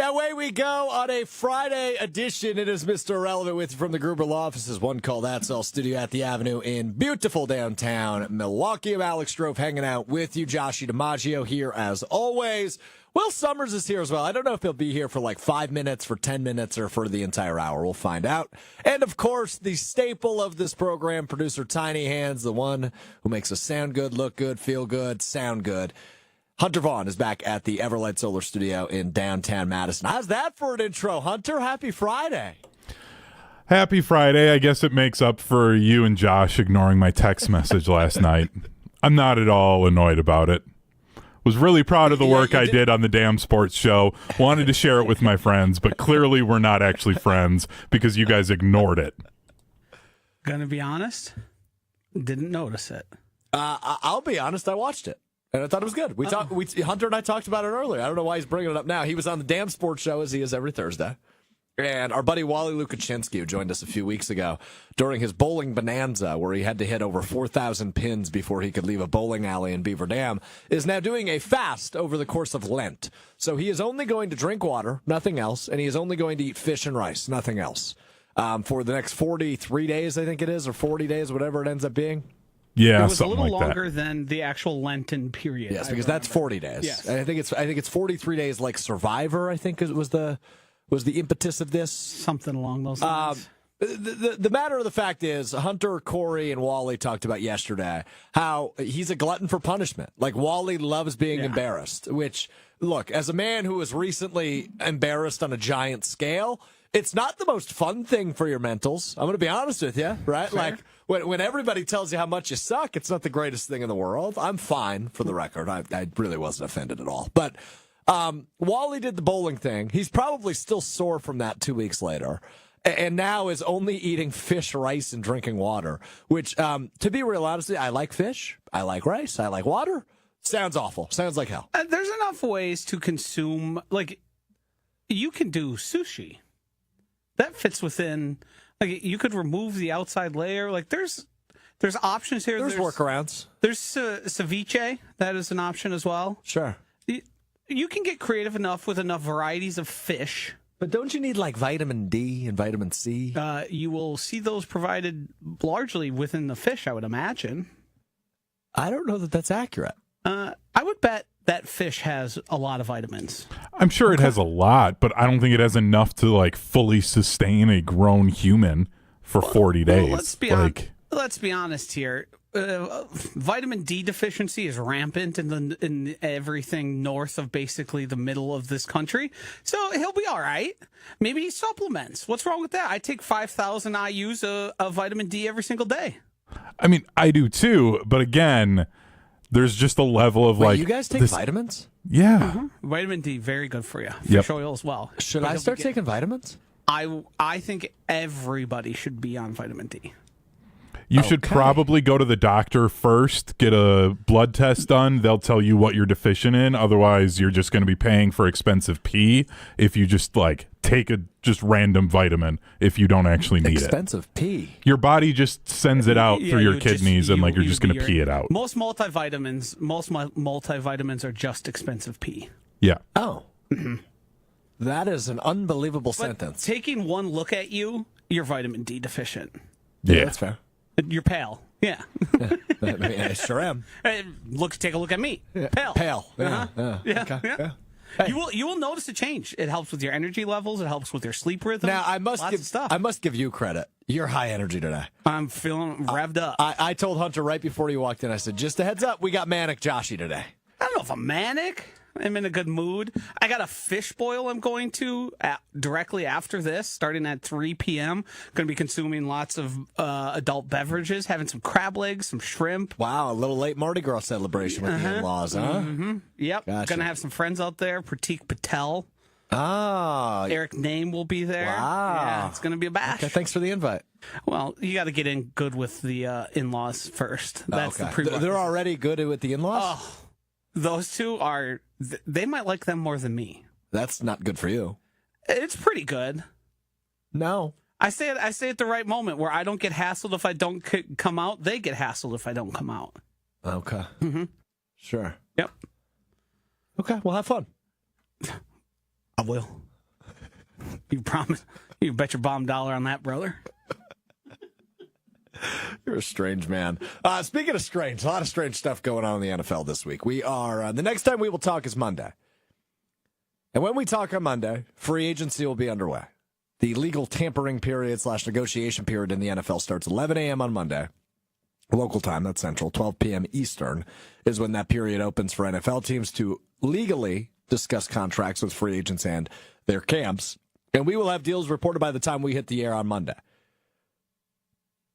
Yeah, away we go on a Friday edition. It is Mr. Irrelevant with you from the Gruber Law Office's One Call That's All studio at the Avenue in beautiful downtown Milwaukee. I'm Alex Strouf hanging out with you. Josh DiMaggio here as always. Will Summers is here as well. I don't know if he'll be here for like 5 minutes, for 10 minutes, or for the entire hour. We'll find out. And, of course, the staple of this program, producer Tiny Hands, the one who makes us sound good, look good, feel good, sound good. Hunter Vaughn is back at the Everlight Solar Studio in downtown Madison. How's that for an intro, Hunter? Happy Friday. Happy Friday. I guess it makes up for you and Josh ignoring my text message last night. I'm not at all annoyed about it. Was really proud of the work I did on the damn sports show. Wanted to share it with my friends, but clearly we're not actually friends because you guys ignored it. Gonna be honest, didn't notice it. I'll be honest, I watched it. And I thought it was good. Hunter and I talked about it earlier. I don't know why he's bringing it up now. He was on the damn sports show, as he is every Thursday. And our buddy Wally Lukaczynski, who joined us a few weeks ago during his bowling bonanza, where he had to hit over 4,000 pins before he could leave a bowling alley in Beaver Dam, is now doing a fast over the course of Lent. So he is only going to drink water, nothing else, and he is only going to eat fish and rice, nothing else, for the next 43 days, I think it is, or 40 days, whatever it ends up being. Yeah, it was something a little like longer that. than the actual Lenten period. Yes, because that's 40 days. Yes. And I think it's 43 days, like Survivor. I think was the impetus of this. Something along those lines. The matter of the fact is, Hunter, Corey, and Wally talked about yesterday how he's a glutton for punishment. Like, Wally loves being embarrassed, which, look, as a man who was recently embarrassed on a giant scale, it's not the most fun thing for your mentals. I'm going to be honest with you, right? Fair. Like, when everybody tells you how much you suck, it's not the greatest thing in the world. I'm fine, for the record. I really wasn't offended at all. But Wally did the bowling thing. He's probably still sore from that 2 weeks later. And now is only eating fish, rice, and drinking water, which, to be real honest, I like fish, I like rice, I like water. Sounds awful. Sounds like hell. There's enough ways to consume, like, you can do sushi. That fits within, like, you could remove the outside layer. Like, there's options here. There's workarounds. There's ceviche. That is an option as well. Sure. You can get creative enough with enough varieties of fish. But don't you need, like, vitamin D and vitamin C? You will see those provided largely within the fish, I would imagine. I don't know that that's accurate. I would bet that fish has a lot of vitamins. I'm sure it has a lot, but I don't think it has enough to like fully sustain a grown human for 40 days. Let's be honest here. Vitamin D deficiency is rampant in everything north of basically the middle of this country. So he'll be all right. Maybe he supplements. What's wrong with that? I take 5,000 IUs of vitamin D every single day. I mean, I do too, but again, there's just a level of like. You guys take vitamins? Yeah. Mm-hmm. Vitamin D, very good for you. Yep. Fish oil as well. Should I start taking vitamins? I think everybody should be on vitamin D. You should probably go to the doctor first, get a blood test done. They'll tell you what you're deficient in. Otherwise, you're just going to be paying for expensive pee if you just like take a just random vitamin if you don't actually need expensive pee. Your body just sends it out through your kidneys and like you're just going to pee it out. Most multivitamins are just expensive pee. Yeah. Oh. Mm-hmm. That is an unbelievable sentence. Taking one look at you, you're vitamin D deficient. Yeah, that's fair. You're pale. Yeah. I sure am. Take a look at me. Yeah. Pale. Pale. Yeah. Yeah. Okay. Yeah. Hey. You will notice a change. It helps with your energy levels. It helps with your sleep rhythm. Now I must give you credit. You're high energy today. I'm feeling revved up. I told Hunter right before you walked in. I said, just a heads up, we got manic Joshy today. I don't know if I'm manic. I'm in a good mood. I got a fish boil I'm going to directly after this, starting at 3 p.m. Going to be consuming lots of adult beverages, having some crab legs, some shrimp. Wow, a little late Mardi Gras celebration with the in-laws, huh? Mm-hmm. Yep. Gotcha. Going to have some friends out there. Pratik Patel. Ah. Eric Name will be there. Wow. Yeah, it's going to be a bash. Okay, thanks for the invite. Well, you got to get in good with the in-laws first. That's the prerequisite. They're already good with the in-laws? Oh, those two are... They might like them more than me. That's not good for you. It's pretty good. No. I say it at the right moment where I don't get hassled if I don't come out. They get hassled if I don't come out. Okay. Mm-hmm. Sure. Yep. Okay, well, have fun. I will. You promise? You bet your bottom dollar on that, brother. You're a strange man. Speaking of strange, a lot of strange stuff going on in the NFL this week. We are the next time we will talk is Monday. And when we talk on Monday, free agency will be underway. The legal tampering period / negotiation period in the NFL starts 11 a.m. on Monday. Local time, that's Central, 12 p.m. Eastern is when that period opens for NFL teams to legally discuss contracts with free agents and their camps. And we will have deals reported by the time we hit the air on Monday.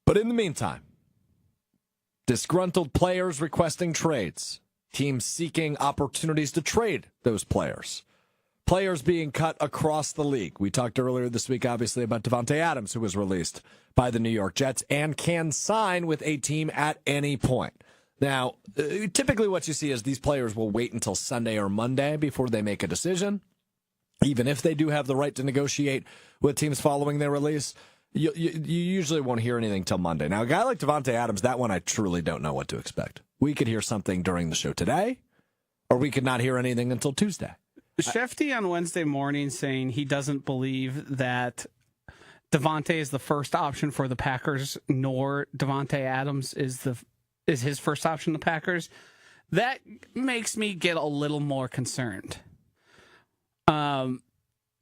But in the meantime, disgruntled players requesting trades, teams seeking opportunities to trade those players. Players being cut across the league. We talked earlier this week, obviously, about Devante Adams, who was released by the New York Jets and can sign with a team at any point. Now, typically what you see is these players will wait until Sunday or Monday before they make a decision. Even if they do have the right to negotiate with teams following their release, you usually won't hear anything till Monday. Now, a guy like Devante Adams, that one I truly don't know what to expect. We could hear something during the show today, or we could not hear anything until Tuesday. Shefty on Wednesday morning saying he doesn't believe that Devante is the first option for the Packers, nor Devante Adams is his first option to the Packers. That makes me get a little more concerned.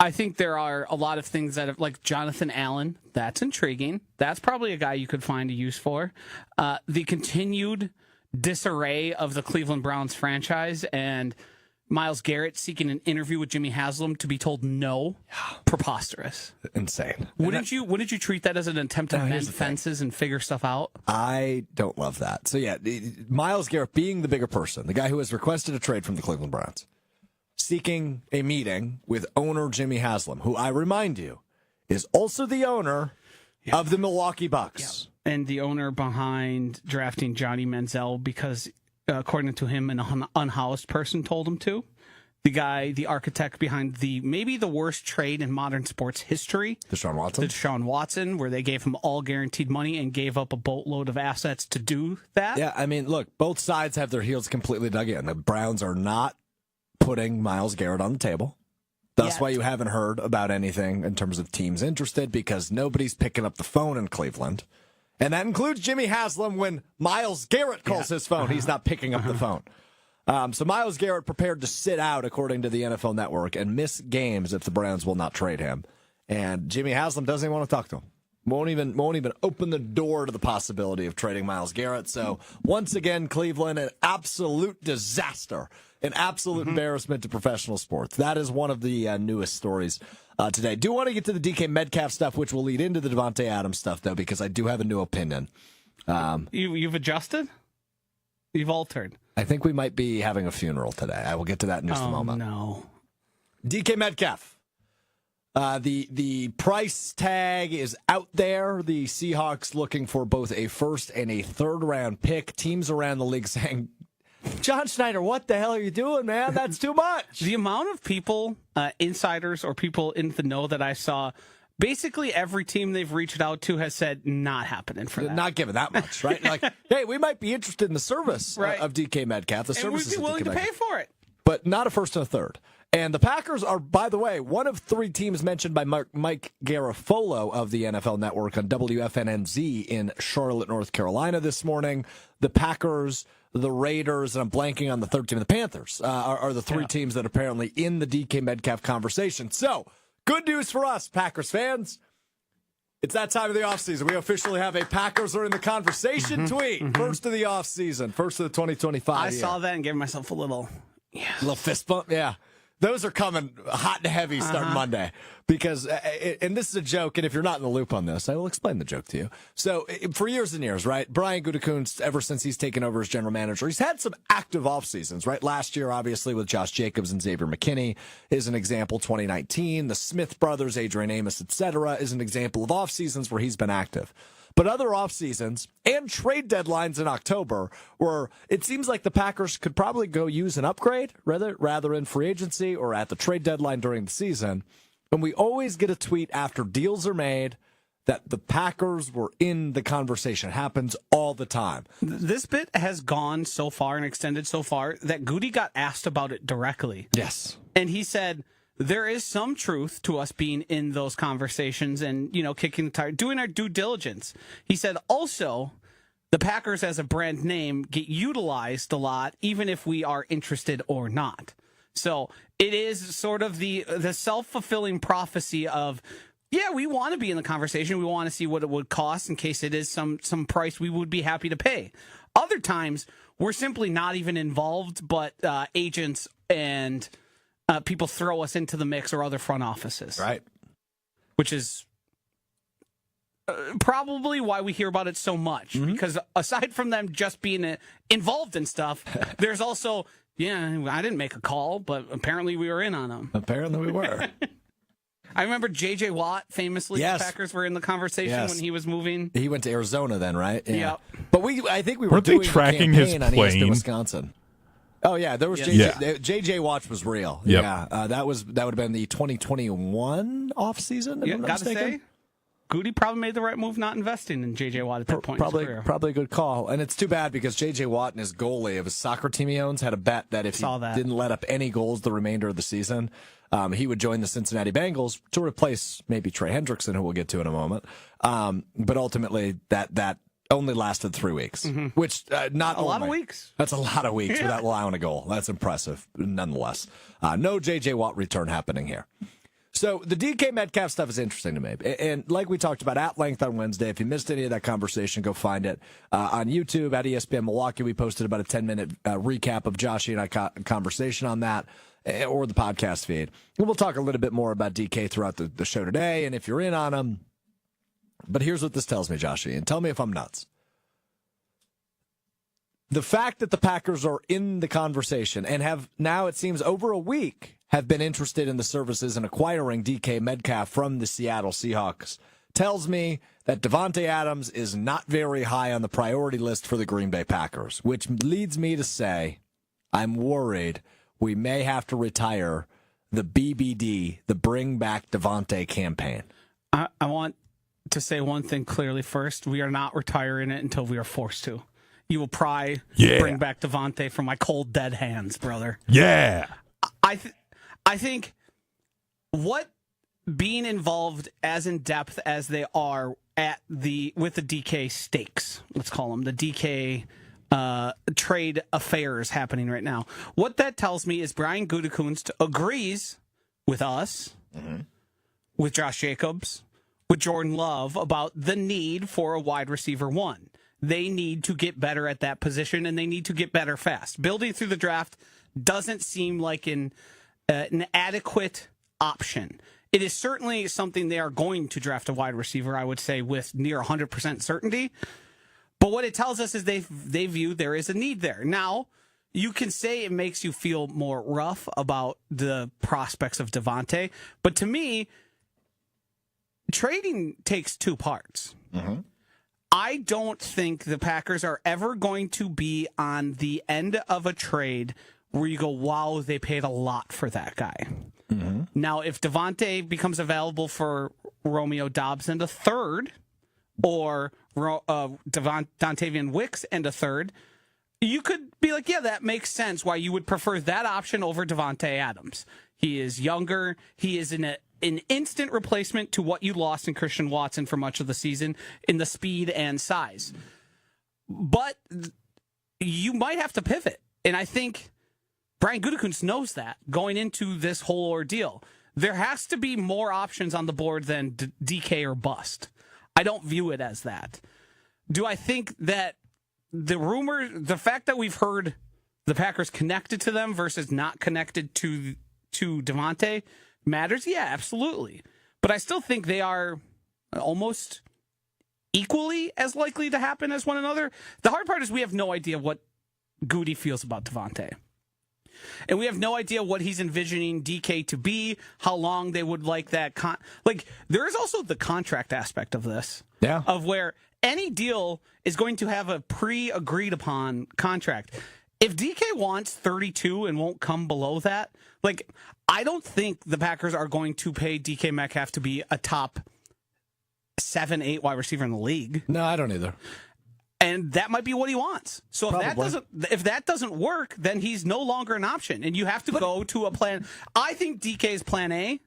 I think there are a lot of things that have, like Jonathan Allen, that's intriguing. That's probably a guy you could find a use for. The continued disarray of the Cleveland Browns franchise and Myles Garrett seeking an interview with Jimmy Haslam to be told no, preposterous, insane. Wouldn't you treat that as an attempt to mend fences and figure stuff out? I don't love that. So yeah, Myles Garrett being the bigger person, the guy who has requested a trade from the Cleveland Browns, seeking a meeting with owner Jimmy Haslam, who I remind you is also the owner of the Milwaukee Bucks and the owner behind drafting Johnny Manziel because, according to him, an unhoused person told him to. The guy, the architect behind maybe the worst trade in modern sports history. Deshaun Watson, where they gave him all guaranteed money and gave up a boatload of assets to do that. Yeah, I mean, look, both sides have their heels completely dug in. The Browns are not putting Myles Garrett on the table. That's why you haven't heard about anything in terms of teams interested, because nobody's picking up the phone in Cleveland. And that includes Jimmy Haslam. When Myles Garrett calls his phone, he's not picking up the phone. So Myles Garrett prepared to sit out, according to the NFL Network, and miss games if the Browns will not trade him. And Jimmy Haslam doesn't even want to talk to him. Won't even open the door to the possibility of trading Myles Garrett. So once again, Cleveland, an absolute disaster, an absolute embarrassment to professional sports. That is one of the newest stories today. Do want to get to the DK Metcalf stuff, which will lead into the Devante Adams stuff, though, because I do have a new opinion. You've adjusted? You've altered? I think we might be having a funeral today. I will get to that in just a moment. No. DK Metcalf. The price tag is out there. The Seahawks looking for both a first and a third round pick. Teams around the league saying, John Schneider, what the hell are you doing, man? That's too much. The amount of people, insiders or people in the know that I saw, basically every team they've reached out to has said not happening for that. Not giving that much, right? Like, hey, we might be interested in the service of DK Metcalf. The and we'd be willing to pay for it. But not a first and a third. And the Packers are, by the way, one of three teams mentioned by Mike Garafolo of the NFL Network on WFNZ in Charlotte, North Carolina this morning. The Packers, the Raiders, and I'm blanking on the third team, the Panthers, are the three teams that are apparently in the DK Metcalf conversation. So, good news for us, Packers fans. It's that time of the offseason. We officially have a Packers are in the conversation tweet. First of the offseason, first of the 2025 I saw that and gave myself a little fist bump, yeah. Those are coming hot and heavy starting Monday because, and this is a joke, and if you're not in the loop on this, I will explain the joke to you. So for years and years, right, Brian Gutekunst, ever since he's taken over as general manager, he's had some active off seasons, right? Last year, obviously, with Josh Jacobs and Xavier McKinney is an example. 2019, the Smith brothers, Adrian Amos, etc., is an example of off seasons where he's been active. But other off seasons and trade deadlines in October, where it seems like the Packers could probably go use an upgrade, rather in free agency or at the trade deadline during the season. And we always get a tweet after deals are made that the Packers were in the conversation. It happens all the time. This bit has gone so far and extended so far that Goody got asked about it directly. Yes. And he said, there is some truth to us being in those conversations and, kicking the tire, doing our due diligence. He said also the Packers as a brand name get utilized a lot, even if we are interested or not. So it is sort of the self-fulfilling prophecy of, yeah, we want to be in the conversation. We want to see what it would cost in case it is some price we would be happy to pay. Other times, we're simply not even involved, but agents and people throw us into the mix or other front offices. Right. Which is probably why we hear about it so much. Mm-hmm. Because aside from them just being involved in stuff, there's also, I didn't make a call, but apparently we were in on them. Apparently we were. I remember J.J. Watt, famously, the Packers were in the conversation when he was moving. He went to Arizona then, right? Yeah. Yep. But I think we were Weren't doing they tracking his on plane? ESPN Wisconsin. Oh, yeah, there was J.J. Watt was real. Yep. Yeah, that would have been the 2021 offseason, if I'm not mistaken. Say, Goody probably made the right move not investing in J.J. Watt at that point in his career. Probably a good call. And it's too bad because J.J. Watt and his goalie of his soccer team he owns had a bet that if he didn't let up any goals the remainder of the season, he would join the Cincinnati Bengals to replace maybe Trey Hendrickson, who we'll get to in a moment. But ultimately, that only lasted 3 weeks, which not a lot of weeks. That's a lot of weeks without allowing a goal. That's impressive, nonetheless. No J.J. Watt return happening here. So the DK Metcalf stuff is interesting to me. And like we talked about at length on Wednesday, if you missed any of that conversation, go find it on YouTube at ESPN Milwaukee. We posted about a 10-minute recap of Joshie and I conversation on that, or the podcast feed. And we'll talk a little bit more about DK throughout the show today, and if you're in on him. But here's what this tells me, Joshie, and tell me if I'm nuts. The fact that the Packers are in the conversation and have now, it seems, over a week, have been interested in the services and acquiring DK Metcalf from the Seattle Seahawks tells me that Devante Adams is not very high on the priority list for the Green Bay Packers, which leads me to say I'm worried we may have to retire the BBD, the Bring Back Devante campaign. I want to say one thing clearly first. We are not retiring it until we are forced to. You will bring back Devante from my cold, dead hands, brother. Yeah. I think what being involved as in depth as they are with the DK stakes, let's call them the DK trade affairs happening right now. What that tells me is Brian Gutekunst agrees with us, with Josh Jacobs, with Jordan Love about the need for a wide receiver one. They need to get better at that position, and they need to get better fast. Building through the draft doesn't seem like an adequate option. It is certainly something they are going to draft a wide receiver, I would say, with near 100% certainty. But what it tells us is they view there is a need there. Now, you can say it makes you feel more rough about the prospects of Devante, but to me, trading takes two parts. I don't think the Packers are ever going to be on the end of a trade where you go, wow, they paid a lot for that guy. Now, if Devante becomes available for Romeo Doubs and a third, or Dontavian Wicks and a third, you could be like, yeah, that makes sense why you would prefer that option over Devante Adams. He is younger. He is an instant replacement to what you lost in Christian Watson for much of the season in the speed and size. But you might have to pivot. And I think Brian Gutekunst knows that going into this whole ordeal. There has to be more options on the board than DK or bust. I don't view it as that. Do I think that the fact that we've heard the Packers connected to them versus not connected to Devante matters? Yeah, absolutely. But I still think they are almost equally as likely to happen as one another. The hard part is we have no idea what Goody feels about Devante. And we have no idea what he's envisioning DK to be, how long they would like that. There is also the contract aspect of this. Yeah. Of where any deal is going to have a pre-agreed upon contract. If DK wants 32 and won't come below that, I don't think the Packers are going to pay DK Metcalf to be a top 7-8 wide receiver in the league. No, I don't either. And that might be what he wants. So if that doesn't work, then he's no longer an option, and you have to go to a plan. I think DK's plan A.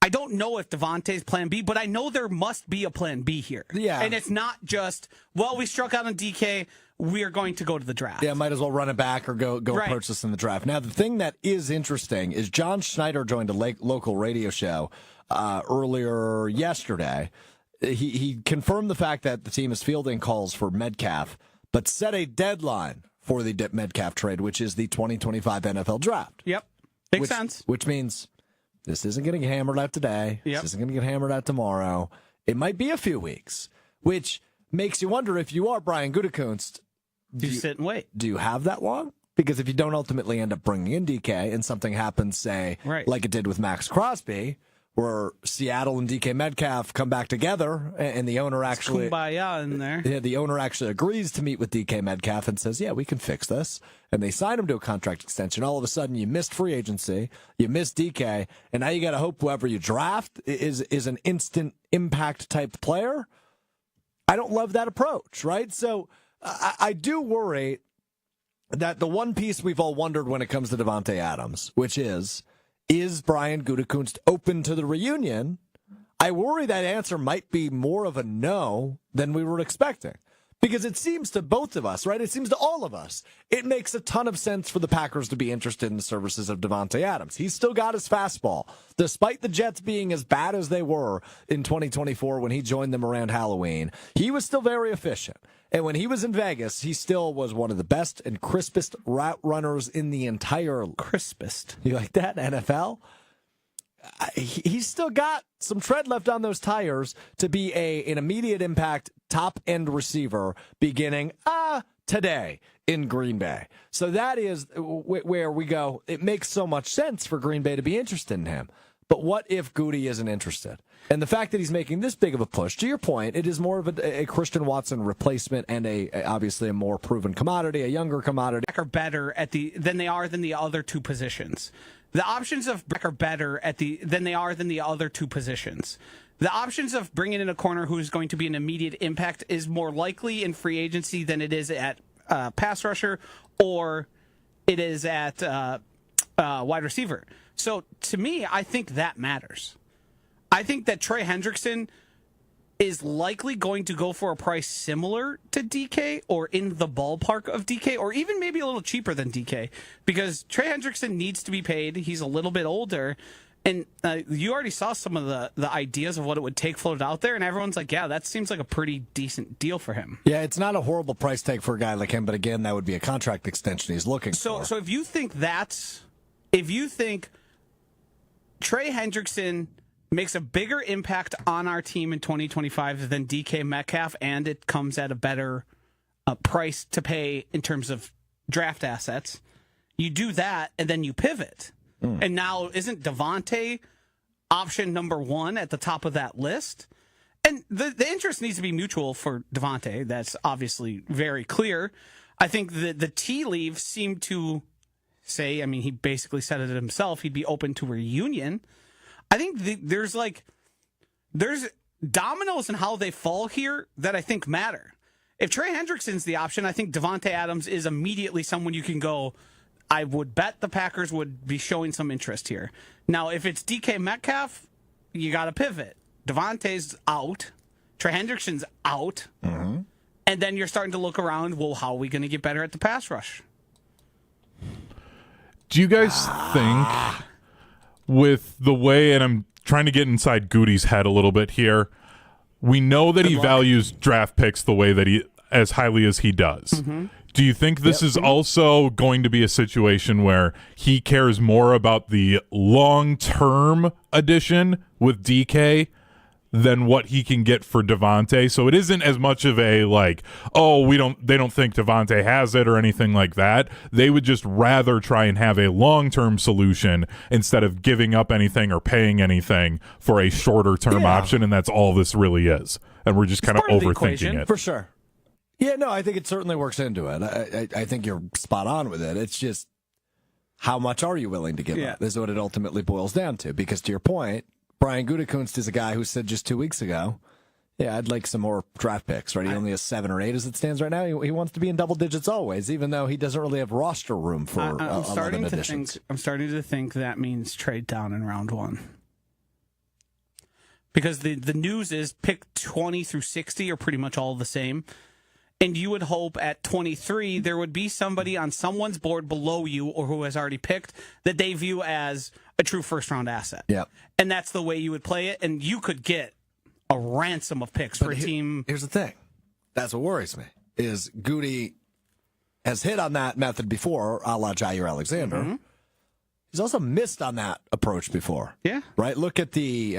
I don't know if Davante's plan B, but I know there must be a plan B here. Yeah. And it's not just, well, we struck out on DK, we're going to go to the draft. Yeah, might as well run it back or go approach this in the draft. Now, the thing that is interesting is John Schneider joined a local radio show earlier yesterday. He confirmed the fact that the team is fielding calls for Metcalf, but set a deadline for the Metcalf trade, which is the 2025 NFL draft. Yep. Makes sense. Which means this isn't getting hammered out today. Yep. This isn't going to get hammered out tomorrow. It might be a few weeks, which makes you wonder if you are Brian Gutekunst. Do you sit and wait? Do you have that long? Because if you don't ultimately end up bringing in DK and something happens, say, like it did with Max Crosby, where Seattle and DK Metcalf come back together, and the owner actually kumbaya in there. Yeah, the owner actually agrees to meet with DK Metcalf and says, "Yeah, we can fix this." And they sign him to a contract extension. All of a sudden, you missed free agency, you missed DK, and now you got to hope whoever you draft is an instant impact type player. I don't love that approach, right? So I do worry that the one piece we've all wondered when it comes to Devante Adams, which is Brian Gutekunst open to the reunion? I worry that answer might be more of a no than we were expecting. Because it seems to both of us, right? It seems to all of us. It makes a ton of sense for the Packers to be interested in the services of Devante Adams. He's still got his fastball. Despite the Jets being as bad as they were in 2024 when he joined them around Halloween, he was still very efficient. And when he was in Vegas, he still was one of the best and crispest route runners in the entire... Crispest. You like that, NFL? He's still got some tread left on those tires to be an immediate impact top-end receiver beginning today in Green Bay. So that is where we go. It makes so much sense for Green Bay to be interested in him. But what if Goody isn't interested? And the fact that he's making this big of a push, to your point, it is more of a Christian Watson replacement and obviously a more proven commodity, a younger commodity. Are better than they are than the other two positions. The options of are better than they are than the other two positions. The options of bringing in a corner who's going to be an immediate impact is more likely in free agency than it is at pass rusher or it is at wide receiver. So to me, I think that matters. I think that Trey Hendrickson is likely going to go for a price similar to DK or in the ballpark of DK or even maybe a little cheaper than DK because Trey Hendrickson needs to be paid. He's a little bit older. And you already saw some of the ideas of what it would take floated out there, and everyone's like, yeah, that seems like a pretty decent deal for him. Yeah, it's not a horrible price tag for a guy like him, but again, that would be a contract extension he's looking for. So if you think Trey Hendrickson makes a bigger impact on our team in 2025 than DK Metcalf, and it comes at a better price to pay in terms of draft assets, you do that, and then you pivot. And now, isn't Devante option number one at the top of that list? And the interest needs to be mutual for Devante. That's obviously very clear. I think the tea leaves seem to say, I mean, he basically said it himself, he'd be open to reunion. I think there's dominoes in how they fall here that I think matter. If Trey Hendrickson's the option, I think Devante Adams is immediately someone you can go, I would bet the Packers would be showing some interest here. Now, if it's DK Metcalf, you got to pivot. Davante's out. Trey Hendrickson's out. Mm-hmm. And then you're starting to look around, well, how are we going to get better at the pass rush? Do you guys think with the way, and I'm trying to get inside Goody's head a little bit here, we know that he values draft picks the way that he, as highly as he does. Mm-hmm. Do you think this is also going to be a situation where he cares more about the long-term addition with DK than what he can get for Devante? So it isn't as much of a like, oh, they don't think Devante has it or anything like that. They would just rather try and have a long-term solution instead of giving up anything or paying anything for a shorter-term option, and that's all this really is. And we're just kind of overthinking it. For sure. Yeah, no, I think it certainly works into it. I think you're spot on with it. It's just how much are you willing to give up is what it ultimately boils down to. Because to your point, Brian Gutekunst is a guy who said just 2 weeks ago, Yeah, I'd like some more draft picks, right? He only has 7 or 8 as it stands right now. He wants to be in double digits always, even though he doesn't really have roster room for 11 additions. I'm starting to think that means trade down in round 1. Because the news is pick 20 through 60 are pretty much all the same. And you would hope at 23 there would be somebody on someone's board below you or who has already picked that they view as a true first-round asset. Yeah. And that's the way you would play it. And you could get a ransom of picks for a team. Here's the thing. That's what worries me, is Goody has hit on that method before, a la Jer Alexander. Mm-hmm. He's also missed on that approach before. Yeah. Right? Look at the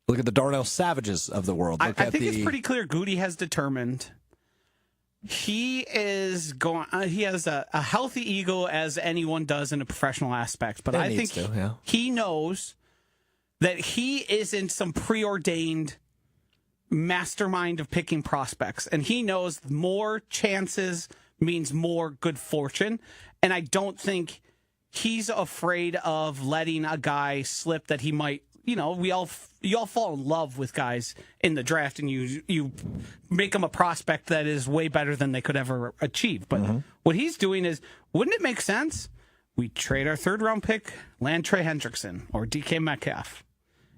Darnell Savages of the world. I think it's pretty clear Goody has determined he is going. He has a healthy ego, as anyone does in a professional aspect. But I think he knows that he isn't some preordained mastermind of picking prospects. And he knows more chances means more good fortune. And I don't think he's afraid of letting a guy slip that he might, you all fall in love with guys in the draft and you make them a prospect that is way better than they could ever achieve. But what he's doing is, wouldn't it make sense? We trade our 3rd round pick, land Trey Hendrickson or DK Metcalf.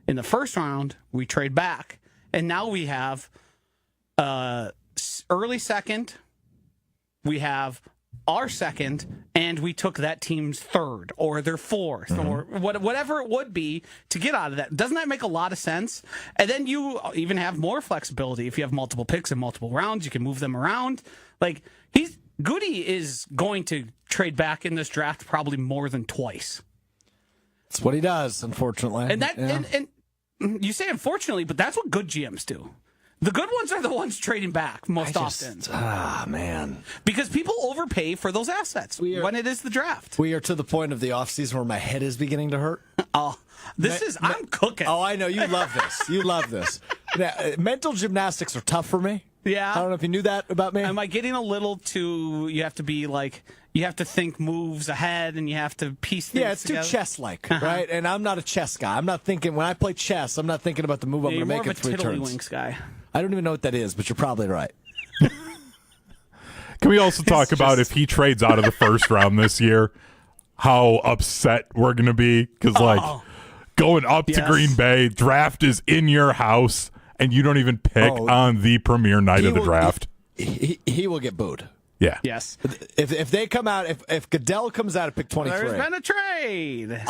In the 1st round, we trade back, and now we have early 2nd, we have our 2nd, and we took that team's 3rd or their 4th or whatever it would be to get out of that. Doesn't that make a lot of sense? And then you even have more flexibility. If you have multiple picks in multiple rounds, you can move them around. Like, Goody is going to trade back in this draft probably more than twice. That's what he does, unfortunately. And you say unfortunately, but that's what good GMs do. The good ones are the ones trading back most often. Man. Because people overpay for those assets when it is the draft. We are to the point of the offseason where my head is beginning to hurt. I'm cooking. Oh, I know. You love this. You love this. Mental gymnastics are tough for me. Yeah. I don't know if you knew that about me. Am I getting a little too, you have to be like, you have to think moves ahead and you have to piece things together? Too chess-like, right? And I'm not a chess guy. I'm not thinking, when I play chess, I'm not thinking about the move I'm going to make in 3 turns. You're more of a tiddlywinks guy. I don't even know what that is, but you're probably right. Can we also talk about if he trades out of the 1st round this year, how upset we're going to be? Because, going up to Green Bay, draft is in your house, and you don't even pick on the premier night of the draft. He will get booed. Yeah. Yes. If they come out, if Goodell comes out at pick 23, there's been a trade.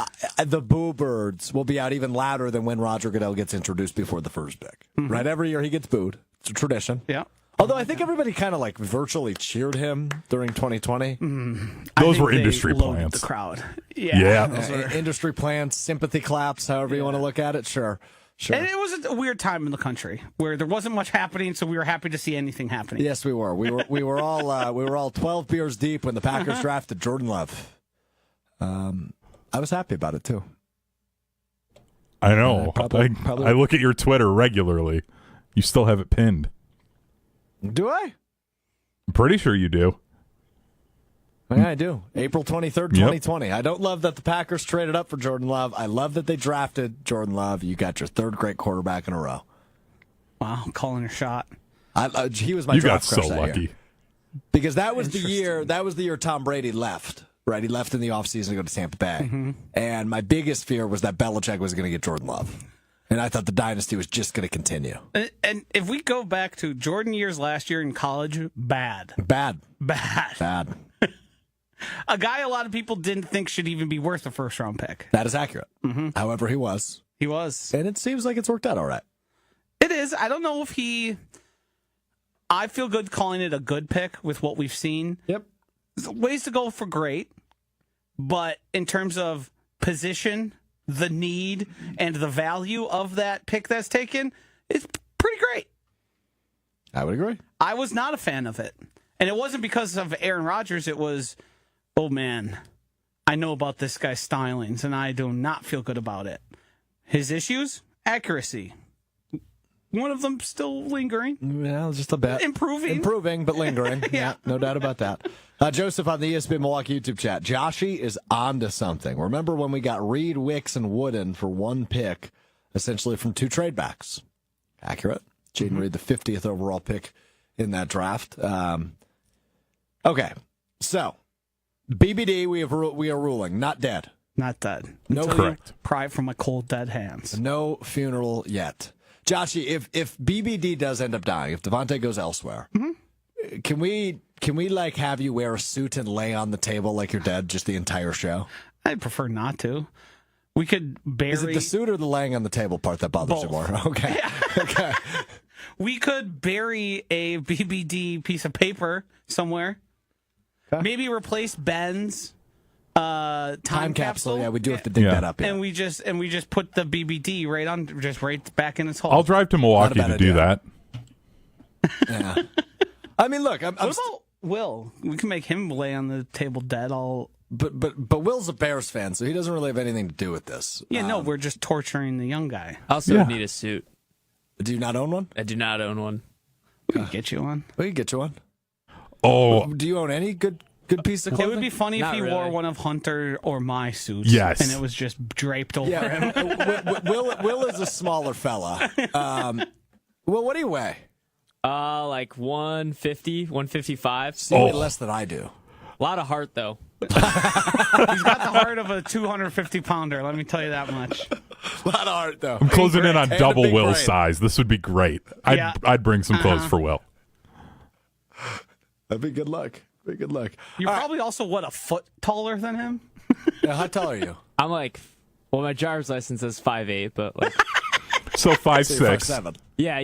The boo birds will be out even louder than when Roger Goodell gets introduced before the 1st pick. Right? Every year he gets booed. It's a tradition. Yeah. Although I think everybody kind of virtually cheered him during 2020. Those were industry plants. The crowd. Yeah. Industry plants, sympathy claps, however you want to look at it. Sure. And it was a weird time in the country where there wasn't much happening, so we were happy to see anything happening. Yes, we were. We were all 12 beers deep when the Packers drafted Jordan Love. I was happy about it too. I know. I look at your Twitter regularly. You still have it pinned. Do I? I'm pretty sure you do. Yeah, I do. April 23rd, 2020. I don't love that the Packers traded up for Jordan Love. I love that they drafted Jordan Love. You got your 3rd great quarterback in a row. Wow, calling your shot. He was my draft crush. You got so lucky. Year. Because that was the year Tom Brady left. Right, he left in the offseason to go to Tampa Bay. And my biggest fear was that Belichick was going to get Jordan Love. And I thought the dynasty was just going to continue. And if we go back to Jordan years last year in college, bad. A guy a lot of people didn't think should even be worth a 1st round pick. That is accurate. However, he was. He was. And it seems like it's worked out all right. It is. I don't know if I feel good calling it a good pick with what we've seen. Yep. Ways to go for great. But in terms of position, the need, and the value of that pick that's taken, it's pretty great. I would agree. I was not a fan of it. And it wasn't because of Aaron Rodgers. It was, oh man, I know about this guy's stylings, and I do not feel good about it. His issues? Accuracy. One of them still lingering. Well, just a bit. Improving, but lingering. Yeah, no doubt about that. Joseph on the ESPN Milwaukee YouTube chat. Joshy is on to something. Remember when we got Reed, Wicks, and Wooden for 1 pick, essentially from 2 trade backs? Accurate. January the 50th overall pick in that draft. Okay, so BBD we are ruling not dead. Not dead. No, correct. Pry it from my cold dead hands. No funeral yet. Joshy, if BBD does end up dying, if Devante goes elsewhere, can we like have you wear a suit and lay on the table like you're dead just the entire show? I'd prefer not to. We could bury. Is it the suit or the laying on the table part that bothers you more? Okay. Okay. We could bury a BBD piece of paper somewhere. Okay. Maybe replace Ben's time capsule. Yeah, we do have to dig that up. Yeah. And we just put the BBD right back in its hole. I'll drive to Milwaukee to do that. Yeah. I mean, look. What about Will? We can make him lay on the table dead. But Will's a Bears fan, so he doesn't really have anything to do with this. Yeah, no, we're just torturing the young guy. I also need a suit. Do you not own one? I do not own one. We can get you one. We can get you one. Oh, Do you own any good piece of It clothing? would be funny if Not he really. wore one of Hunter or my suits. Yes. And it was just draped over him. Will is a smaller fella. Well, what do you weigh? Like 150, 155. So you weigh less than I do. A lot of heart, though. He's got the heart of a 250-pounder, let me tell you that much. A lot of heart, though. I'm closing in on And a double big Will's brain. size. This would be great. Yeah. I'd bring some clothes for Will. That'd be good luck. Be good luck. You're probably also, a foot taller than him? Yeah, how tall are you? I'm like, well, my driver's license says 5'8", but like, So 5'6". 5'7". yeah,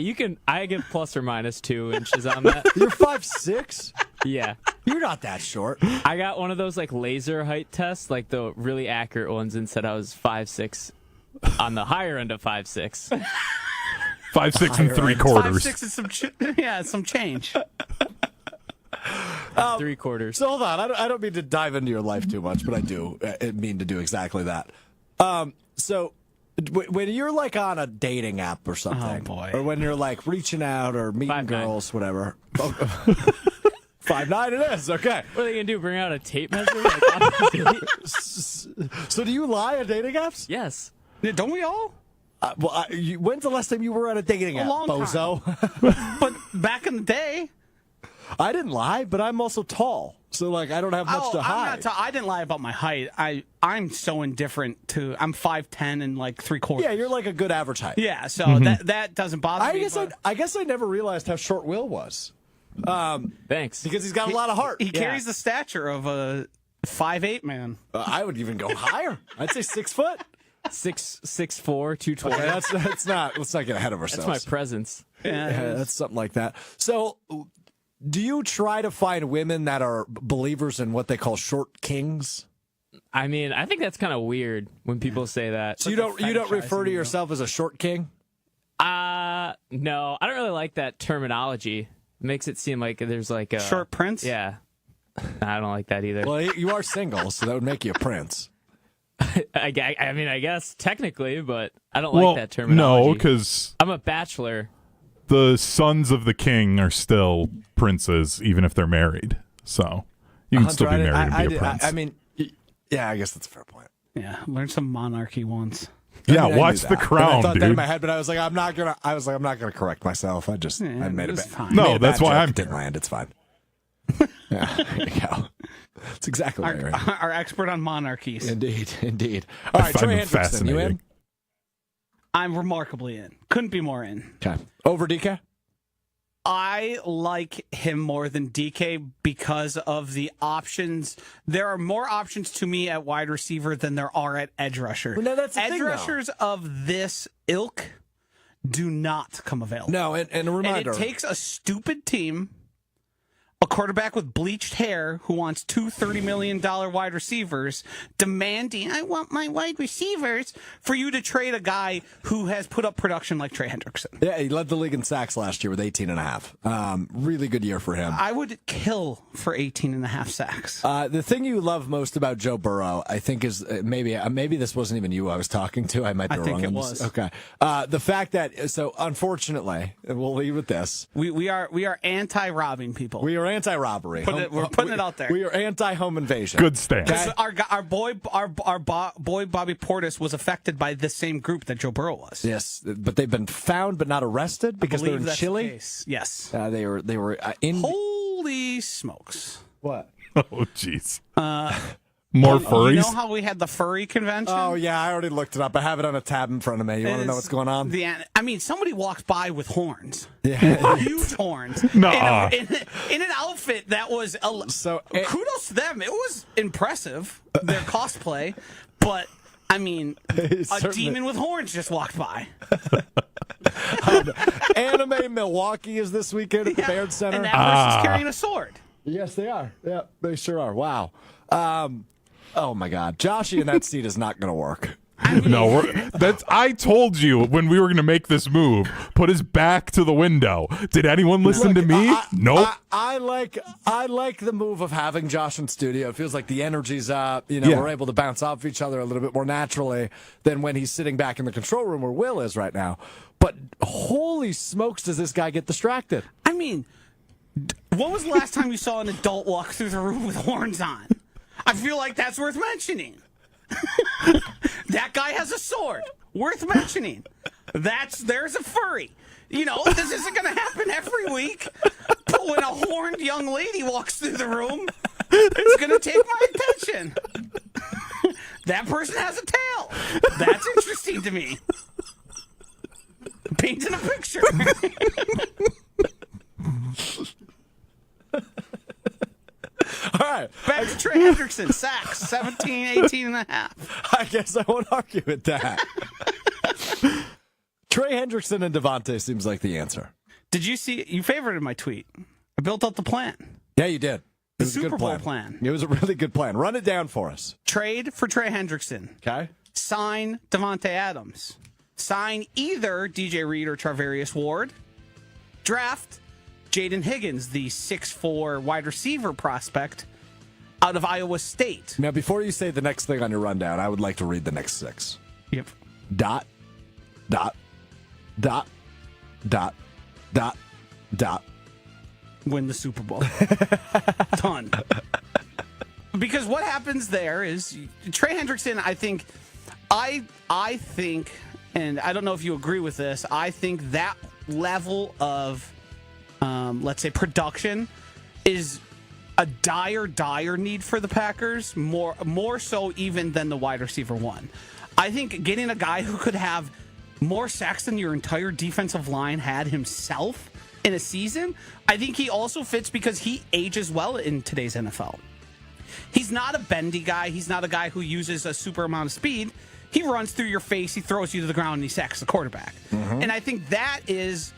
I get plus or minus 2 inches on that. You're 5'6". Yeah. You're not that short. I got one of those like laser height tests, like the really accurate ones, and said I was 5'6", on the higher end of 5'6". 5'6" and 3/4. 5'6" is some change. 3/4. So hold on. I don't mean to dive into your life too much, but I do mean to do exactly that. So when you're like on a dating app or something, boy. or when you're like reaching out or meeting 5'9". girls, whatever. 5'9" it is. Okay. What are they gonna do? Bring out a tape measure? Like, on the date? So do you lie on dating apps? Yes. Yeah, don't we all? When's the last time you were on a dating app, long time. bozo? But back in the day, I didn't lie, but I'm also tall, so like I don't have much to hide. I didn't lie about my height. I'm so indifferent to. I'm 5'10" and like 3/4. Yeah, you're like a good average height. Yeah, so that doesn't bother me. I guess I never realized how short Will was. Thanks. Because he's got a lot of heart. He carries the stature of a 5'8" man. I would even go higher. I'd say 6 foot. 6'4", 220. Okay, let's not get ahead of ourselves. That's my presence. Yeah, that's something like that. So, do you try to find women that are believers in what they call short kings? I mean, I think that's kind of weird when people say that. So you don't refer to yourself as a short king? No, I don't really like that terminology. It makes it seem like there's like a Short prince? Yeah, I don't like that either. Well, you are single, so that would make you a prince. I mean, I guess technically, but I don't like that terminology. No, because I'm a bachelor. the sons of the king are still princes, even if they're married. So you can Hunter, still be married and be a prince. I mean, yeah, I guess that's a fair point. Yeah, learn some monarchy once. yeah, I knew watch that. The And Crown, I thought dude. that in my head, but I was like, I'm not gonna correct myself. I made a it's bad. fine. No, made a that's bad why joke. I'm It didn't here. land. It's fine. Yeah, there you go. That's exactly what you're in. Our expert on monarchies. Indeed. All right, find Trey them Hendrickson, you fascinating. in? I'm remarkably in. Couldn't be more in. Okay. Over DK? I like him more than DK because of the options. There are more options to me at wide receiver than there are at edge rusher. Well, no, that's the edge thing, though. rushers of this ilk do not come available. No, and a And reminder. it takes a stupid team, a quarterback with bleached hair who wants two $30 million wide receivers, demanding, I want my wide receivers, for you to trade a guy who has put up production like Trey Hendrickson. Yeah, he led the league in sacks last year with 18.5. Really good year for him. I would kill for 18.5 sacks. The thing you love most about Joe Burrow, I think, is maybe this wasn't even you I was talking to. I might be I wrong. think it on this. was. Okay. The fact that unfortunately, and we'll leave with this. We are anti-robbing people. We are anti-robbery. We're putting it out there. We are anti-home invasion. Good stance. Because our boy Bobby Portis was affected by the same group that Joe Burrow was. Yes, but they've been found but not arrested because they're in That's Chile. the case. Yes. They were in. Holy smokes! What? Oh, jeez. More furries? You know how we had the furry convention? Oh yeah, I already looked it up. I have it on a tab in front of me. You want to know what's going on? Somebody walked by with horns. Yeah. Huge horns. Nuh-uh. In an outfit that was kudos to them. It was impressive, their cosplay, but a demon with horns just walked by. Anime Milwaukee is this weekend at the Baird Center. And that person's carrying a sword. Yes, they are. Yeah, they sure are. Wow. Oh my God, Joshy in that seat is not going to work. No, I told you when we were going to make this move, put his back to the window. Did anyone listen to me? Nope. I like the move of having Josh in studio. It feels like the energy's up. We're able to bounce off each other a little bit more naturally than when he's sitting back in the control room where Will is right now. But holy smokes, does this guy get distracted? When was the last time you saw an adult walk through the room with horns on? I feel like that's worth mentioning. That guy has a sword. Worth mentioning. There's a furry. This isn't going to happen every week. But when a horned young lady walks through the room, it's going to take my attention. That person has a tail. That's interesting to me. Painting a picture. All right. Back to Trey Hendrickson. Sacks, 17, 18 and a half. I guess I won't argue with that. Trey Hendrickson and Devante seems like the answer. Did you see? You favorited my tweet. I built out the plan. Yeah, you did. It was The a good Super Bowl plan. It was a really good plan. Run it down for us. Trade for Trey Hendrickson. Okay. Sign Devante Adams. Sign either DJ Reed or Charvarius Ward. Draft Jaden Higgins, the 6'4" wide receiver prospect out of Iowa State. Now, before you say the next thing on your rundown, I would like to read the next six. Yep. Dot, dot, dot, dot, dot, dot. Win the Super Bowl. Done. Because what happens there is Trey Hendrickson, I think, and I don't know if you agree with this, I think that level of, let's say, production is a dire need for the Packers, more so even than the wide receiver one. I think getting a guy who could have more sacks than your entire defensive line had himself in a season, I think he also fits because he ages well in today's NFL. He's not a bendy guy. He's not a guy who uses a super amount of speed. He runs through your face, he throws you to the ground, and he sacks the quarterback. Mm-hmm. And I think that is,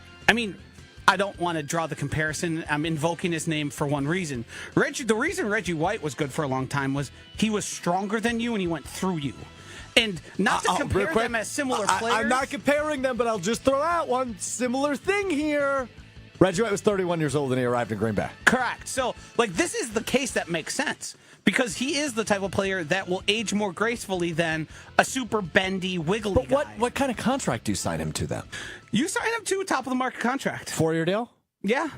I don't want to draw the comparison. I'm invoking his name for one reason. The reason Reggie White was good for a long time was he was stronger than you and he went through you. And not to compare them as similar players. I'm not comparing them, but I'll just throw out one similar thing here. Reggie White was 31 years old when he arrived in Green Bay. Correct. So, this is the case that makes sense. Because he is the type of player that will age more gracefully than a super bendy, wiggly guy. But what kind of contract do you sign him to, then? You sign him to a top-of-the-market contract. 4-year deal? Yeah.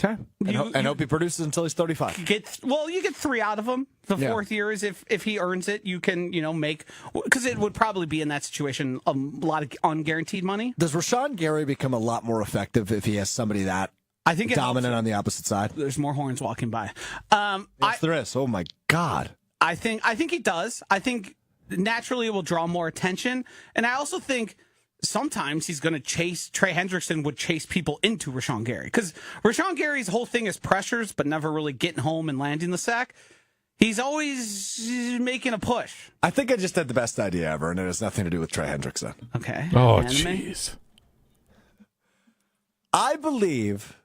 Okay. And hope he produces until he's 35. You get 3 out of him. The fourth year is if he earns it, you can, make... Because it would probably be in that situation a lot of unguaranteed money. Does Rashawn Gary become a lot more effective if he has somebody that I think dominant on the opposite side? There's more horns walking by. Yes, there is. Oh, my God. I think he does. I think naturally it will draw more attention. And I also think sometimes he's going to Trey Hendrickson would chase people into Rashawn Gary. Because Rashawn Gary's whole thing is pressures, but never really getting home and landing the sack. He's always making a push. I think I just had the best idea ever, and it has nothing to do with Trey Hendrickson. Okay. Oh, jeez. I believe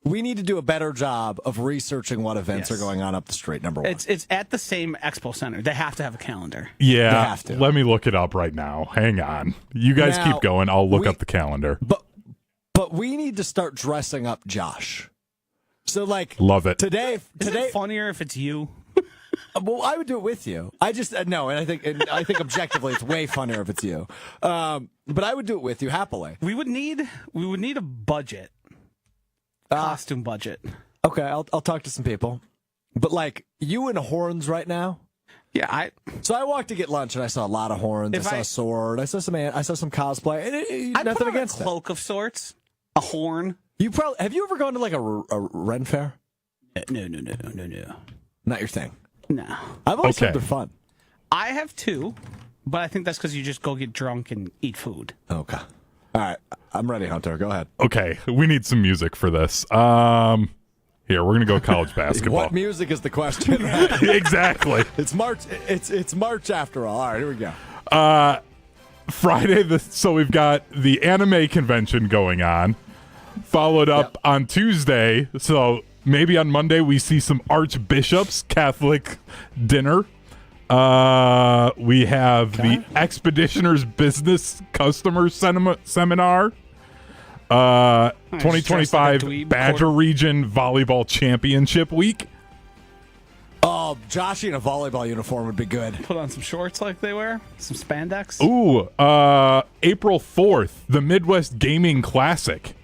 we need to do a better job of researching what events are going on up the street, number one. It's at the same Expo Center. They have to have a calendar. Yeah, they have to. Let me look it up right now. Hang on. You guys keep going. I'll look up the calendar. But we need to start dressing up Josh. So, love it. Today, is it funnier if it's you? Well, I would do it with you. I just no, and I think objectively it's way funnier if it's you. But I would do it with you happily. We would need a budget. Costume budget. Okay, I'll talk to some people. But like you in horns right now. Yeah, So I walked to get lunch and I saw a lot of horns. I saw a sword. I saw some cosplay. And I'd nothing put on against a cloak of sorts, a horn. Have you ever gone to like a Ren fair? No. Not your thing. No. I've always heard they're fun. I have two, but I think that's because you just go get drunk and eat food. Okay. All right. I'm ready, Hunter. Go ahead. Okay, we need some music for this. Here, we're gonna go college basketball. What music is the question? Exactly. It's March. It's March after all. All right, here we go. Friday, so we've got the anime convention going on, followed up on Tuesday. So maybe on Monday we see some Archbishop's Catholic dinner. We have the Expeditioners Business Customer Seminar. 2025 Badger Region Volleyball Championship Week. Oh, Joshy in a volleyball uniform would be good. Put on some shorts like they wear, some spandex. Ooh, April 4th, the Midwest Gaming Classic.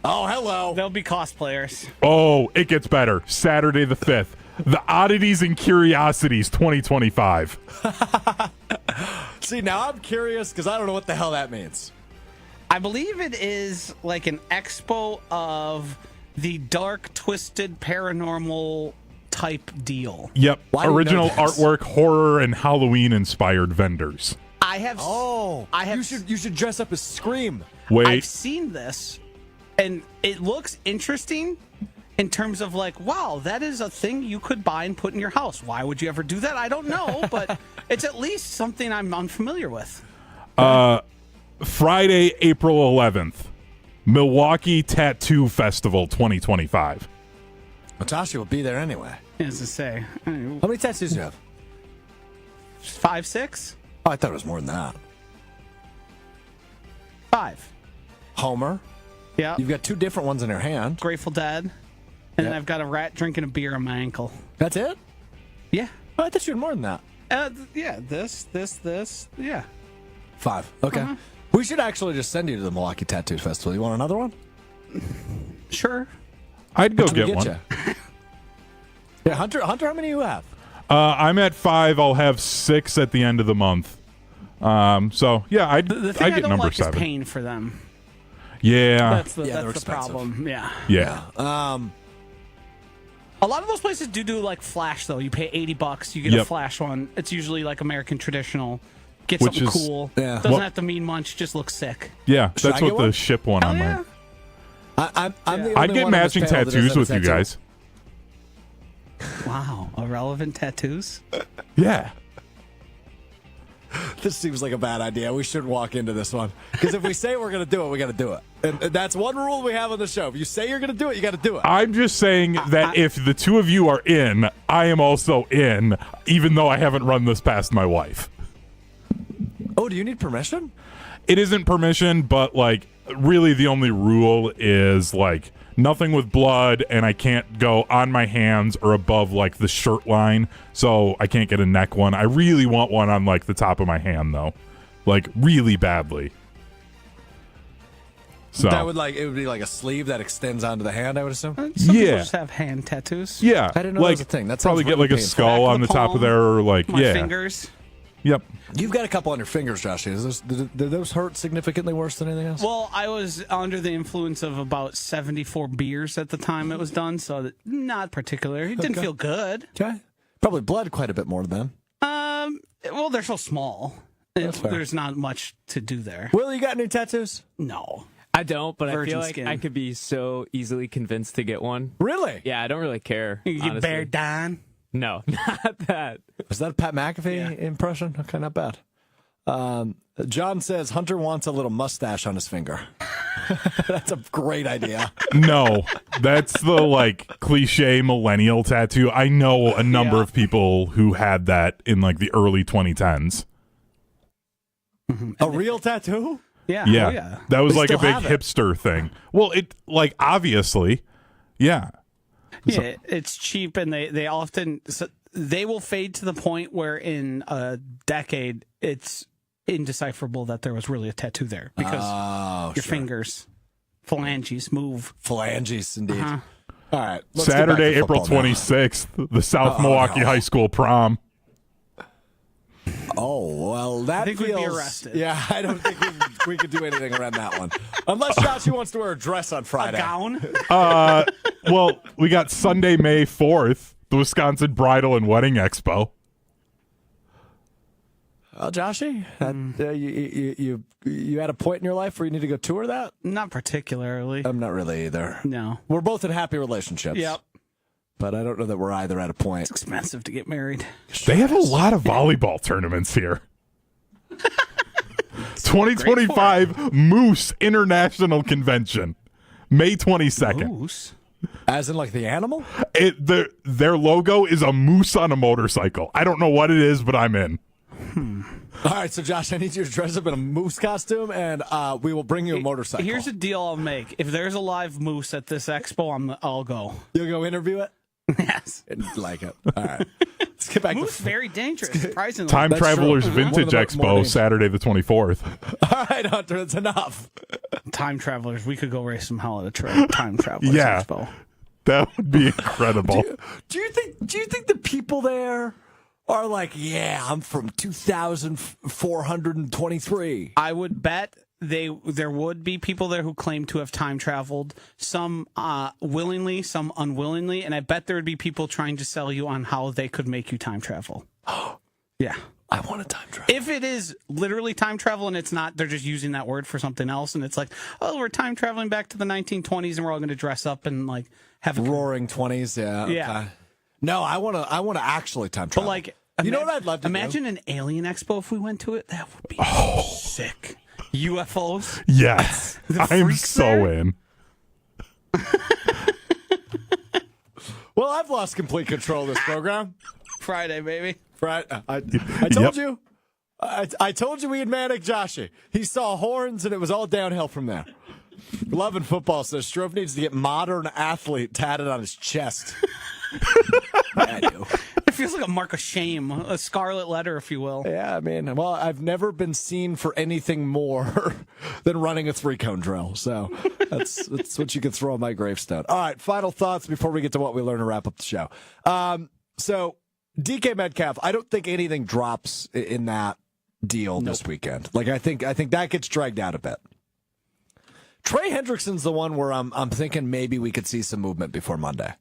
Oh, hello. They'll be cosplayers. Oh, it gets better. Saturday the 5th, the Oddities and Curiosities 2025. See, now I'm curious because I don't know what the hell that means. I believe it is like an expo of the dark, twisted, paranormal type deal. Yep. Why do we Original know this? artwork, horror, and Halloween inspired vendors. I have. You should dress up as Scream. Wait. I've seen this, and it looks interesting in terms of like, wow, that is a thing you could buy and put in your house. Why would you ever do that? I don't know, but it's at least something I'm unfamiliar with. Friday, April 11th, Milwaukee Tattoo Festival 2025. Natasha will be there anyway. As I say, How many tattoos do you have? 5, 6, Oh, I thought it was more than that. 5. Homer. Yeah. You've got two different ones in your hand. Grateful Dead. And then I've got a rat drinking a beer on my ankle. That's it? Yeah. Oh, I thought you had more than that. Yeah. This. Yeah. 5. Okay. We should actually just send you to the Milwaukee Tattoo Festival. You want another one? Sure. I'd go Which get we one. you? Yeah, Hunter, how many do you have? I'm at 5. I'll have 6 at the end of the month. So yeah, I'd The thing I get don't number like 7. is paying for them. Yeah. That's the they're expensive. problem. Yeah. Yeah. A lot of those places do like flash though. You pay $80, you get a flash one. It's usually like American traditional. Get Which something is- cool. Yeah. Doesn't Well- have to mean much. Just looks sick. Yeah, Should that's I what get the one? ship one Hell on yeah. my. I'm the I'd only get one on this matching panel that tattoos doesn't with have you a tattoo. guys. Wow. Irrelevant tattoos. Yeah. This seems like a bad idea. We should walk into this one. Because if we say we're going to do it, we got to do it. And that's one rule we have on the show. If you say you're going to do it, you got to do it. I'm just saying that if the two of you are in, I am also in, even though I haven't run this past my wife. Oh, do you need permission? It isn't permission, but like really the only rule is like nothing with blood, and I can't go on my hands or above like the shirt line, so I can't get a neck one. I really want one on like the top of my hand though, like really badly. So That would it would be like a sleeve that extends onto the hand, I would assume. Some people Yeah. just have hand tattoos. yeah, I didn't know that like was a thing. That probably sounds get like really a painful. skull Back of on the the top of palm, there, or like My yeah, fingers. yep. You've got a couple on your fingers, Josh. Did those hurt significantly worse than anything else? Well, I was under the influence of about 74 beers at the time it was done, so not particular. It didn't feel good. Okay. Probably bled quite a bit more then. Well, they're so small. That's fair. There's not much to do there. Will, you got any tattoos? No. I don't, but I Virgin feel like skin. I could be so easily convinced to get one. Really? Yeah, I don't really care. You get honestly. bear down. No, not that. Was that a Pat McAfee impression? Okay, not bad. John says Hunter wants a little mustache on his finger. That's a great idea. No, that's the like cliche millennial tattoo. I know a number of people who had that in like the early 2010s. A real tattoo? Yeah. Yeah, Oh, yeah. that was They like a still big have it. hipster thing. Well, it like obviously, yeah. Yeah, it's cheap, and they often they will fade to the point where in a decade it's indecipherable that there was really a tattoo there because your fingers, phalanges move. Phalanges, indeed. All right. Let's get back Saturday, to April football now. 26th, the South Milwaukee High School prom. Oh, well, that I think feels... we'd be arrested. Yeah, I don't think we could do anything around that one. Unless Josh wants to wear a dress on Friday. A gown? Well, we got Sunday, May 4th, the Wisconsin Bridal and Wedding Expo. Well, Joshy, you had a point in your life where you need to go tour that? Not particularly. I'm not really either. No. We're both in happy relationships. Yep. But I don't know that we're either at a point. It's expensive to get married. They have a lot of volleyball tournaments here. 2025 Moose International Convention, May 22nd. Moose? As in, like, the animal? Their logo is a moose on a motorcycle. I don't know what it is, but I'm in. All right, so Josh, I need you to dress up in a moose costume, and we will bring you a motorcycle. Here's a deal I'll make. If there's a live moose at this expo, I'll go. You'll go interview it? Yes. Like it. All right. Let's get back Moose to... very dangerous, surprisingly. Time That's Travelers true. Vintage One of the more Expo, Saturday the 24th. All right, Hunter, that's enough. Time Travelers. We could go race some hell at a Time Travelers Yeah. Expo. That would be incredible. Do you think the people there are like, yeah, I'm from 2423? I would bet there would be people there who claim to have time traveled, some willingly, some unwillingly, and I bet there would be people trying to sell you on how they could make you time travel. Yeah. I want to time travel. If it is literally time travel and it's not, they're just using that word for something else, and it's like, oh, we're time traveling back to the 1920s and we're all going to dress up and like have a Roaring 20s, yeah. Yeah. Okay. No, I want to actually time But travel. like, you know what I'd love to imagine an alien expo if we went to it. That would be sick. UFOs. Yes. I'm freaks so there? in. Well, I've lost complete control of this program. Friday, baby. Right? I told Yep. you. I told you we had Manic Joshy. He saw horns, and it was all downhill from there. Loving football says Strouf needs to get modern athlete tatted on his chest. Yeah, I do. It feels like a mark of shame, a scarlet letter, if you will. Yeah, I mean, well, I've never been seen for anything more than running a 3-cone drill. So that's what you can throw on my gravestone. All right, final thoughts before we get to what we learn to wrap up the show. So DK Metcalf, I don't think anything drops in that deal this weekend. Like I think that gets dragged out a bit. Trey Hendrickson's the one where I'm thinking maybe we could see some movement before Monday.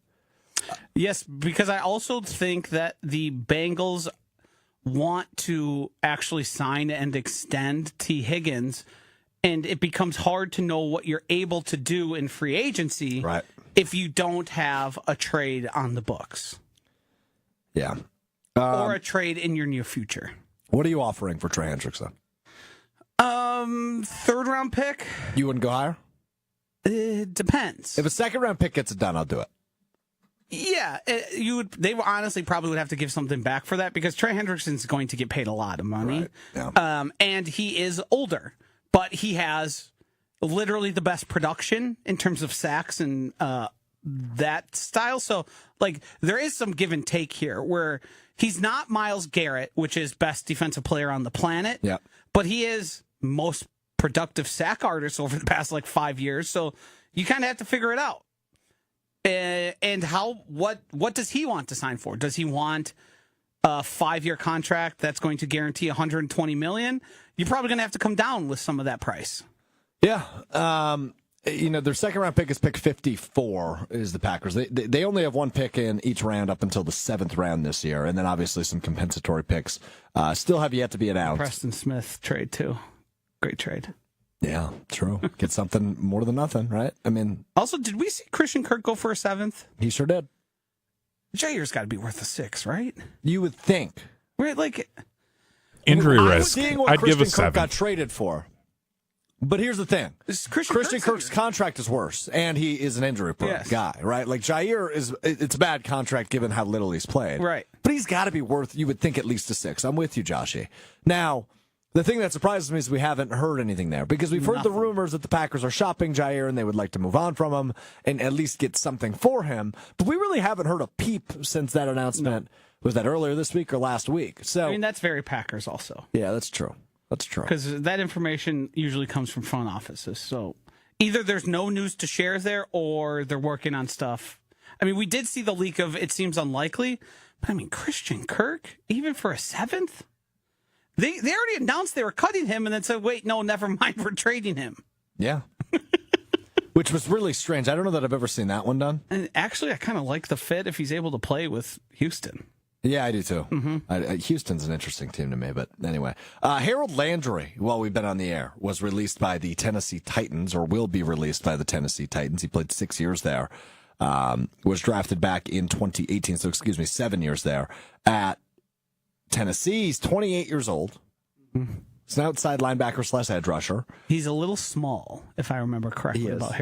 Yes, because I also think that the Bengals want to actually sign and extend T. Higgins, and it becomes hard to know what you're able to do in free agency if you don't have a trade on the books. Yeah. Or a trade in your near future. What are you offering for Trey Hendrickson? Third round pick? You wouldn't go higher? It depends. If a second round pick gets it done, I'll do it. Yeah, you would. They honestly probably would have to give something back for that because Trey Hendrickson's going to get paid a lot of money, and he is older, but he has literally the best production in terms of sacks and that style. So, like, there is some give and take here where he's not Myles Garrett, which is best defensive player on the planet, but he is most productive sack artist over the past 5 years. So you kind of have to figure it out. And what does he want to sign for? Does he want a 5-year contract that's going to guarantee $120 million? You're probably going to have to come down with some of that price. Yeah. Their second round pick is pick 54 is the Packers. They only have one pick in each round up until the 7th round this year. And then obviously some compensatory picks still have yet to be announced. Preston Smith trade too. Great trade. Yeah, true. Get something more than nothing, right? I mean, also, did we see Christian Kirk go for a 7th? He sure did. Jair's got to be worth a 6, right? You would think. Right, like injury I'm risk. seeing what I'd Christian give a Kirk 7. got traded for. But here's the thing. Christian Kirk's contract is worse, and he is an injury-prone guy, right? Like, Jair it's a bad contract given how little he's played. Right. But he's got to be worth, you would think, at least a 6. I'm with you, Joshy. Now, the thing that surprises me is we haven't heard anything there because we've heard the rumors that the Packers are shopping Jair and they would like to move on from him and at least get something for him. But we really haven't heard a peep since that announcement. Was that earlier this week or last week? So I mean, that's very Packers also. Yeah, that's true. That's true. Because that information usually comes from front offices. So either there's no news to share there or they're working on stuff. I mean, we did see the leak of it seems unlikely, but I mean, Christian Kirk, even for a 7th? They already announced they were cutting him and then said, wait, no, never mind, we're trading him. Yeah. Which was really strange. I don't know that I've ever seen that one done. And actually, I kind of like the fit if he's able to play with Houston. Yeah, I do too. Houston's an interesting team to me, but anyway. Harold Landry, while we've been on the air, was released by the Tennessee Titans, or will be released by the Tennessee Titans. He played 6 years there. Was drafted back in 2018, 7 years there at Tennessee. He's 28 years old. He's an outside linebacker / edge rusher. He's a little small, if I remember correctly, about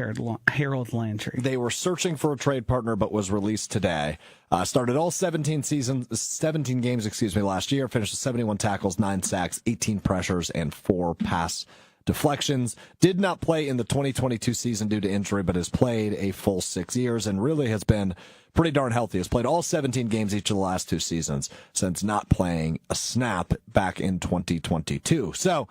Harold Landry. They were searching for a trade partner, but was released today. Started all 17 games last year. Finished with 71 tackles, 9 sacks, 18 pressures, and 4 pass deflections. Did not play in the 2022 season due to injury, but has played a full 6 years and really has been pretty darn healthy. Has played all 17 games each of the last 2 seasons since not playing a snap back in 2022. So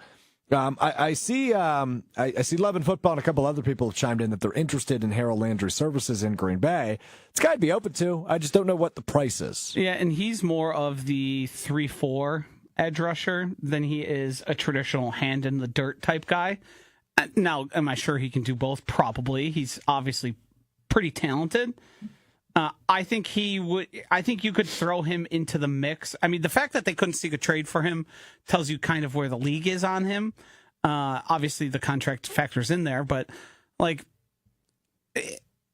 I see Love and Football and a couple other people have chimed in that they're interested in Harold Landry's services in Green Bay. It's got to be open to. I just don't know what the price is. Yeah, and he's more of the 3-4 edge rusher than he is a traditional hand in the dirt type guy. Now, am I sure he can do both? Probably. He's obviously pretty talented. I think you could throw him into the mix. I mean, the fact that they couldn't seek a trade for him tells you kind of where the league is on him. Obviously, the contract factors in there, but like,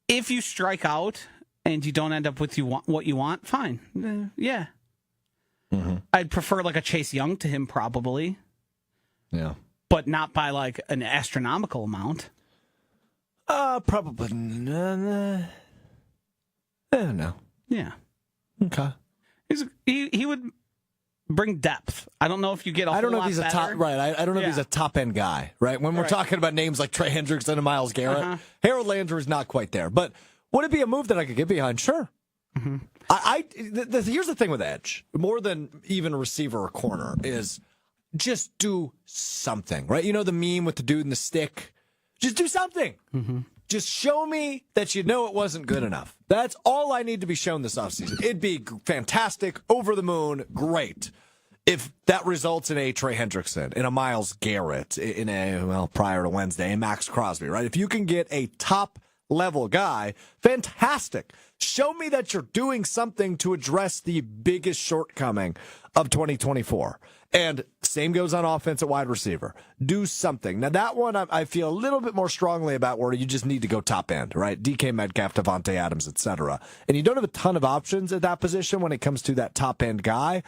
if you strike out and you don't end up with what you want, fine. Yeah. Mm-hmm. I'd prefer like a Chase Young to him, probably. Yeah. But not by like an astronomical amount. Probably. I don't know. Yeah. Okay. He would bring depth. I don't know if you get I don't know if he's better. a top right. I don't know if he's a top end guy, right? When we're talking about names like Trey Hendrickson and Myles Garrett, Harold Landry is not quite there. But would it be a move that I could get behind? Sure. Mm-hmm. Here's the thing with edge, more than even a receiver or corner, is just do something, right? You know the meme with the dude in the stick? Just do something. Mm-hmm. Just show me that you know it wasn't good enough. That's all I need to be shown this offseason. It'd be fantastic, over the moon, great. If that results in a Trey Hendrickson, in a Myles Garrett, in prior to Wednesday, a Max Crosby, right? If you can get a top-level guy, fantastic. Show me that you're doing something to address the biggest shortcoming of 2024. And same goes on offense at wide receiver. Do something. Now, that one I feel a little bit more strongly about, where you just need to go top end, right? DK Metcalf, Devante Adams, etc. And you don't have a ton of options at that position when it comes to that top end guy.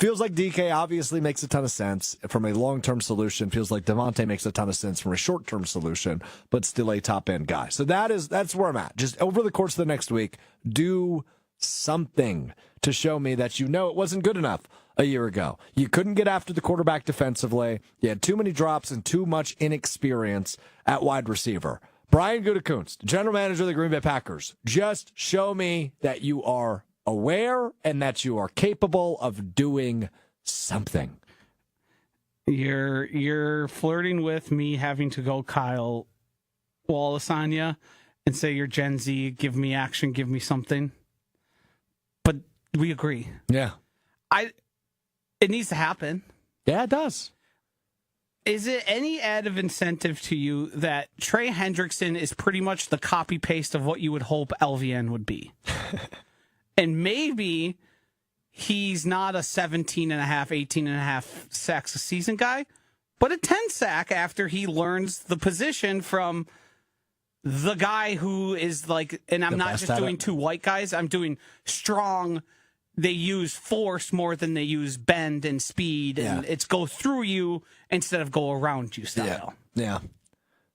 Feels like DK obviously makes a ton of sense from a long-term solution. Feels like Devante makes a ton of sense from a short-term solution, but still a top-end guy. So that's where I'm at. Just over the course of the next week, do something to show me that you know it wasn't good enough a year ago. You couldn't get after the quarterback defensively. You had too many drops and too much inexperience at wide receiver. Brian Gutekunst, general manager of the Green Bay Packers, just show me that you are aware and that you are capable of doing something. You're flirting with me having to go Kyle Wallace on you and say you're Gen Z, give me action, give me something. But we agree. Yeah. It needs to happen. Yeah, it does. Is it any added incentive to you that Trey Hendrickson is pretty much the copy paste of what you would hope LVN would be? And maybe he's not a 17.5, 18.5 sacks a season guy, but a 10 sack after he learns the position from the guy who is like, and I'm not just doing 2 white guys, I'm doing strong. They use force more than they use bend and speed, and it's go through you instead of go around you style. Yeah.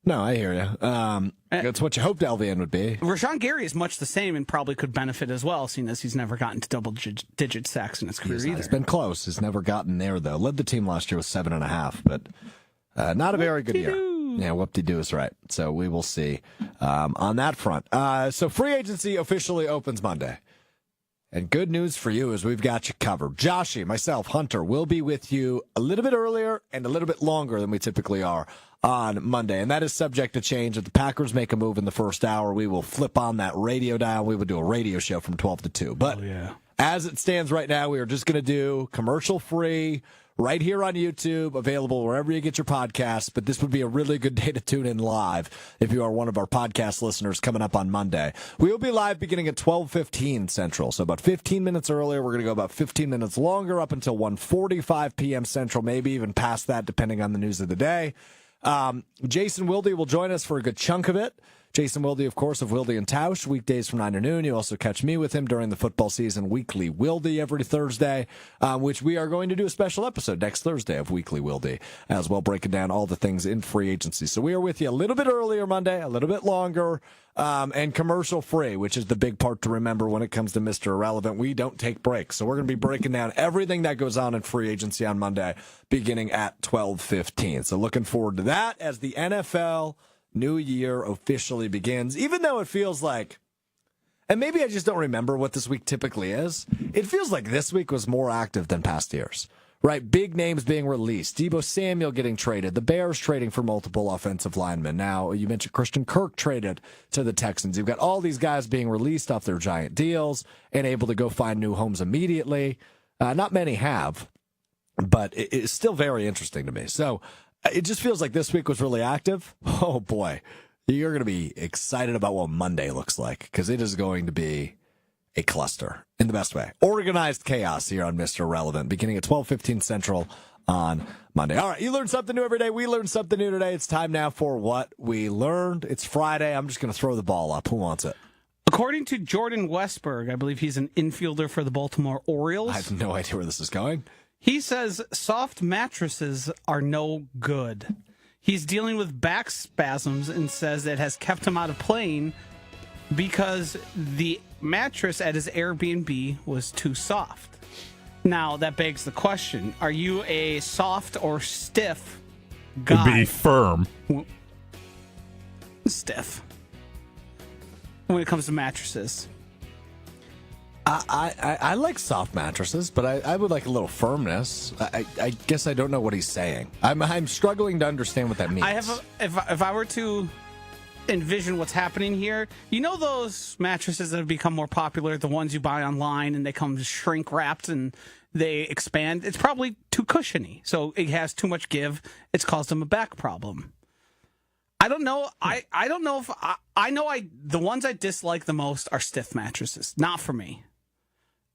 No, I hear you. That's what you hoped LVN would be. Rashawn Gary is much the same and probably could benefit as well, seeing as he's never gotten to double-digit sacks in his career either. He's been close. He's never gotten there, though. Led the team last year with 7.5, but not a very good year. Yeah, whoop-de-doo is right. So we will see on that front. So free agency officially opens Monday. And good news for you is we've got you covered. Joshy, myself, Hunter, will be with you a little bit earlier and a little bit longer than we typically are on Monday, and that is subject to change. If the Packers make a move in the first hour, we will flip on that radio dial. We will do a radio show from 12 to 2. But as it stands right now, we are just going to do commercial-free right here on YouTube, available wherever you get your podcasts. But this would be a really good day to tune in live if you are one of our podcast listeners coming up on Monday. We will be live beginning at 12:15 Central, so about 15 minutes earlier. We're going to go about 15 minutes longer up until 1:45 p.m. Central, maybe even past that, depending on the news of the day. Jason Wilde will join us for a good chunk of it. Jason Wilde, of course, of Wilde and Tausch, weekdays from 9 to noon. You also catch me with him during the football season, Weekly Wilde, every Thursday, which we are going to do a special episode next Thursday of Weekly Wilde, as well, breaking down all the things in free agency. So we are with you a little bit earlier Monday, a little bit longer, and commercial free, which is the big part to remember when it comes to Mr. Irrelevant. We don't take breaks. So we're going to be breaking down everything that goes on in free agency on Monday, beginning at 12:15. So looking forward to that as the NFL new year officially begins, even though it feels like, and maybe I just don't remember what this week typically is, it feels like this week was more active than past years, right? Big names being released, Deebo Samuel getting traded, the Bears trading for multiple offensive linemen. Now, you mentioned Christian Kirk traded to the Texans. You've got all these guys being released off their giant deals and able to go find new homes immediately. Not many have, but it's still very interesting to me. So, it just feels like this week was really active. Oh, boy. You're going to be excited about what Monday looks like, because it is going to be a cluster in the best way. Organized chaos here on Mr. Relevant, beginning at 12:15 Central on Monday. All right, you learn something new every day. We learned something new today. It's time now for What We Learned. It's Friday. I'm just going to throw the ball up. Who wants it? According to Jordan Westberg, I believe he's an infielder for the Baltimore Orioles. I have no idea where this is going. He says soft mattresses are no good. He's dealing with back spasms and says it has kept him out of playing because the mattress at his Airbnb was too soft. Now, that begs the question, are you a soft or stiff guy? It'd be firm. Stiff. When it comes to mattresses. I like soft mattresses, but I would like a little firmness. I guess I don't know what he's saying. I'm struggling to understand what that means. If I were to envision what's happening here, you know those mattresses that have become more popular, the ones you buy online and they come shrink wrapped and they expand. It's probably too cushiony, so it has too much give. It's caused him a back problem. I don't know. I don't know if the ones I dislike the most are stiff mattresses. Not for me.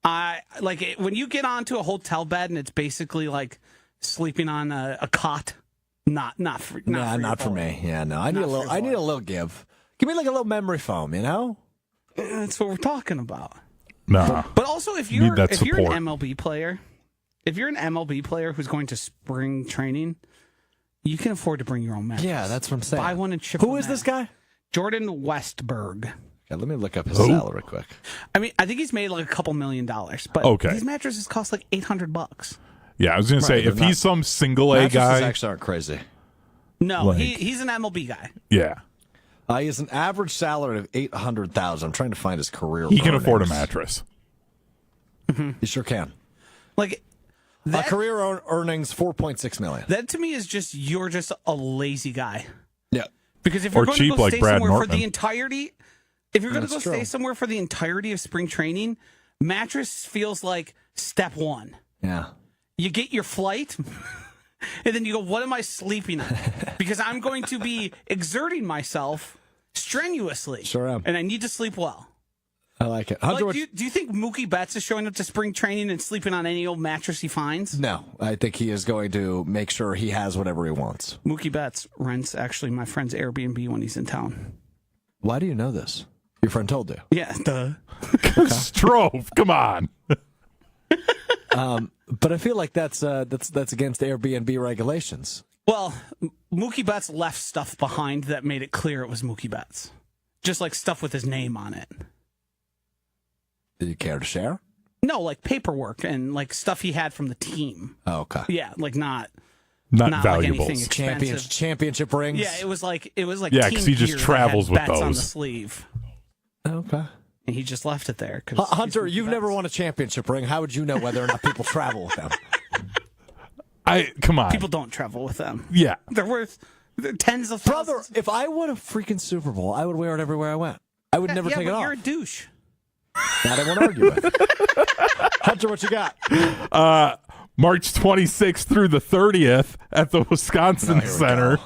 I like it when you get onto a hotel bed and it's basically like sleeping on a cot. Not for me. Yeah, no. I need a little give. Give me like a little memory foam, you know? That's what we're talking about. Nah. But also if you're an support. MLB player who's going to spring training, you can afford to bring your own mattress. Yeah, that's what I'm saying. Buy one and ship Who is this guy? Jordan Westberg. Okay, let me look up his salary quick. I mean, I think he's made like a couple $1 million, but these mattresses cost like $800. Yeah, I was going to say, if he's some single A guy. Actually aren't crazy. No, he's an MLB guy. Yeah. He has an average salary of $800,000. I'm trying to find his career. He can afford a mattress. Mm-hmm. He sure can. Like that, career earnings $4.6 million. That to me is just you're just a lazy guy. Yeah. Because if you're going to go stay Brad somewhere Nortman. for the entirety, if you're going to go stay somewhere for the entirety of spring training, mattress feels like step one. Yeah. You get your flight, and then you go, what am I sleeping on? Because I'm going to be exerting myself strenuously. Sure am. And I need to sleep well. I like it. Hunter, do you think Mookie Betts is showing up to spring training and sleeping on any old mattress he finds? No. I think he is going to make sure he has whatever he wants. Mookie Betts rents, actually, my friend's Airbnb when he's in town. Why do you know this? Your friend told you. Yeah, Strouf, come on. But I feel like that's against Airbnb regulations. Well, Mookie Betts left stuff behind that made it clear it was Mookie Betts. Just like stuff with his name on it. Do you care to share? No, like paperwork and like stuff he had from the team. Oh, okay. Yeah, like not valuables. like anything expensive. Championship rings. Yeah, it was like yeah, because he just travels with those on the sleeve. Okay. And he just left it there. Hunter, you've never won a championship ring. How would you know whether or not people travel with them? Come on. People don't travel with them. Yeah. They're worth Tens of Brother, thousands. if I won a freaking Super Bowl, I would wear it everywhere I went. I would never take it but off. you're a douche. That I won't argue with. Hunter, what you got? March 26th through the 30th at the Wisconsin here we Center.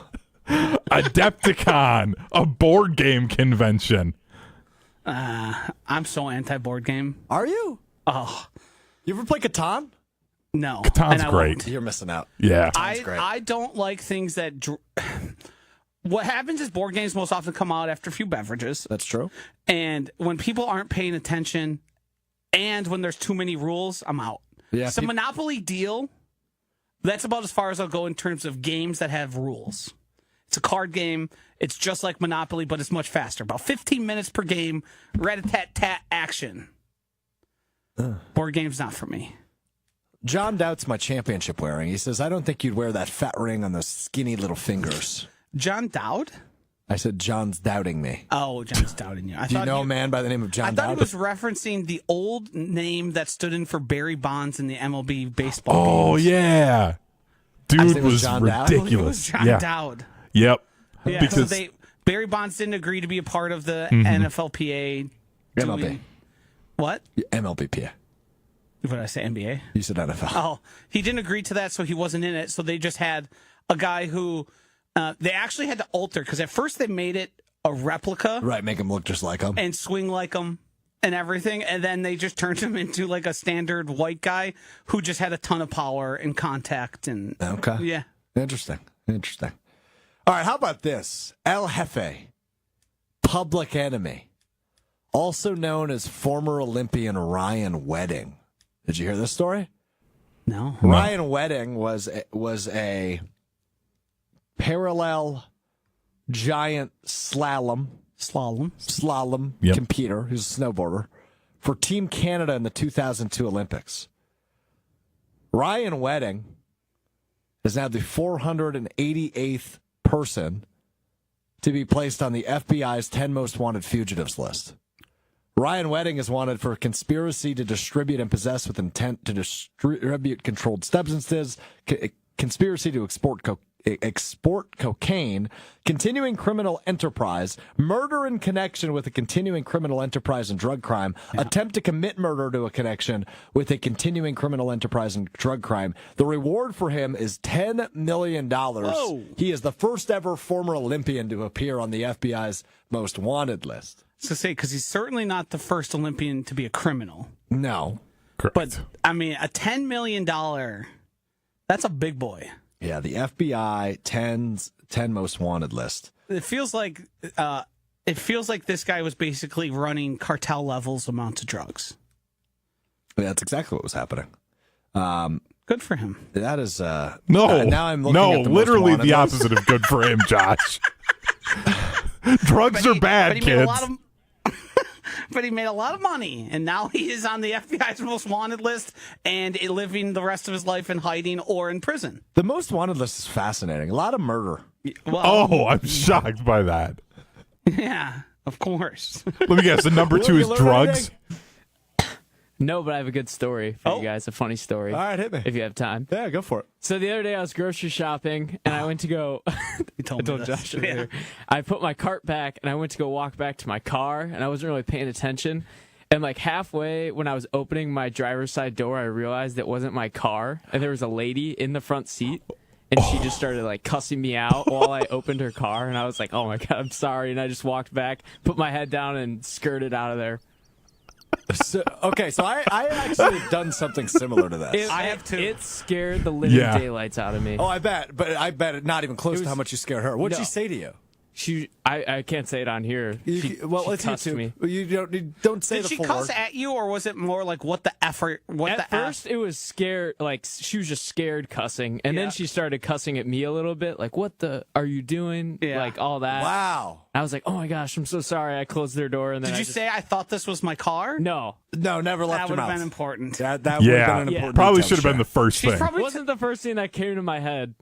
Adepticon, a board game convention. I'm so anti-board game. Are you? Oh, You ever play Catan? no. Catan's And I great. won't. You're missing out. Yeah. great. I don't like things that... What happens is board games most often come out after a few beverages. That's true. And when people aren't paying attention and when there's too many rules, I'm out. Yeah, So Monopoly Deal, that's about as far as I'll go in terms of games that have rules. It's a card game. It's just like Monopoly, but it's much faster. About 15 minutes per game, rat-a-tat-tat action. Board game's not for me. John doubts my championship wearing. He says, I don't think you'd wear that fat ring on those skinny little fingers. John Dowd? I said, John's doubting me. Oh, John's doubting you. Do you know a man by the name of John I thought Dowd? he was referencing the old name that stood in for Barry Bonds in the MLB baseball Oh, games. yeah. Dude think it was was John Dowd? It ridiculous. was John yeah. Dowd. Yep. Yeah, Because so Barry Bonds didn't agree to be a part of the NFLPA. MLB. What? MLBPA. What did I say? NBA? You said NFL. Oh, he didn't agree to that, so he wasn't in it. So they just had a guy who they actually had to alter because at first they made it a replica Right, make him look just like him. and swing like him and everything, and then they just turned him into like a standard white guy who just had a ton of power and contact and Okay. yeah. Interesting. All right, how about this? El Jefe, Public Enemy, also known as former Olympian Ryan Wedding. Did you hear this story? No. Ryan Wedding was a parallel giant slalom Slalom. competer. He's a snowboarder for Team Canada in the 2002 Olympics. Ryan Wedding is now the 488th person to be placed on the FBI's 10 most wanted fugitives list. Ryan Wedding is wanted for conspiracy to distribute and possess with intent to distribute controlled substances, conspiracy to export cocaine, continuing criminal enterprise, murder in connection with a continuing criminal enterprise and drug crime, attempt to commit murder to a connection with a continuing criminal enterprise and drug crime. The reward for him is $10 million. Whoa. He is the first ever former Olympian to appear on the FBI's most wanted list. I was going to say, because he's certainly not the first Olympian to be a criminal. No. correct. But, I mean, a $10 million, that's a big boy. Yeah, the FBI 10 most wanted list. It feels like this guy was basically running cartel levels amounts of drugs. That's exactly what was happening. Good for him. That is no, now I'm looking at the most literally wanted the list. opposite of good for him, Josh. Drugs are bad, but he kids. made a lot of, but he made a lot of money, and now he is on the FBI's most wanted list and living the rest of his life in hiding or in prison. The most wanted list is fascinating. A lot of murder. Well, Oh, I'm shocked by that. yeah, of course. Let me guess. The number two Will is you learn drugs. anything? No, but I have a good story for Oh. you guys. A funny story. All right, hit me. If you have time. Yeah, go for it. So the other day I was grocery shopping and I went to go. You told I told me Josh this. earlier. I put my cart back and I went to go walk back to my car and I wasn't really paying attention. And like halfway when I was opening my driver's side door, I realized it wasn't my car and there was a lady in the front seat. And she just started like cussing me out while I opened her car. And I was like, oh my God, I'm sorry. And I just walked back, put my head down and skirted out of there. So I actually have done something similar to this. I have too. It scared the living Yeah. daylights out of me. Oh, I bet. But I bet it not even close to how much you scared her. What'd No. she say to you? I can't say it on here. Well, it's cussed YouTube. me. You don't say Did the she full cuss word. at you, or was it more like what the effort? What At the first, it was scared, like she was just scared cussing, and Yeah. then she started cussing at me a little bit, like "What the are you doing?" Yeah. Like all that. Wow. I was like, "Oh my gosh, I'm so sorry." I closed their door, and then Did you say I thought this was my car? no? No, never left That your would have mouth. been important. That would have Yeah, been an important probably detail, should have been the first She's thing. probably It wasn't the first thing that came to my head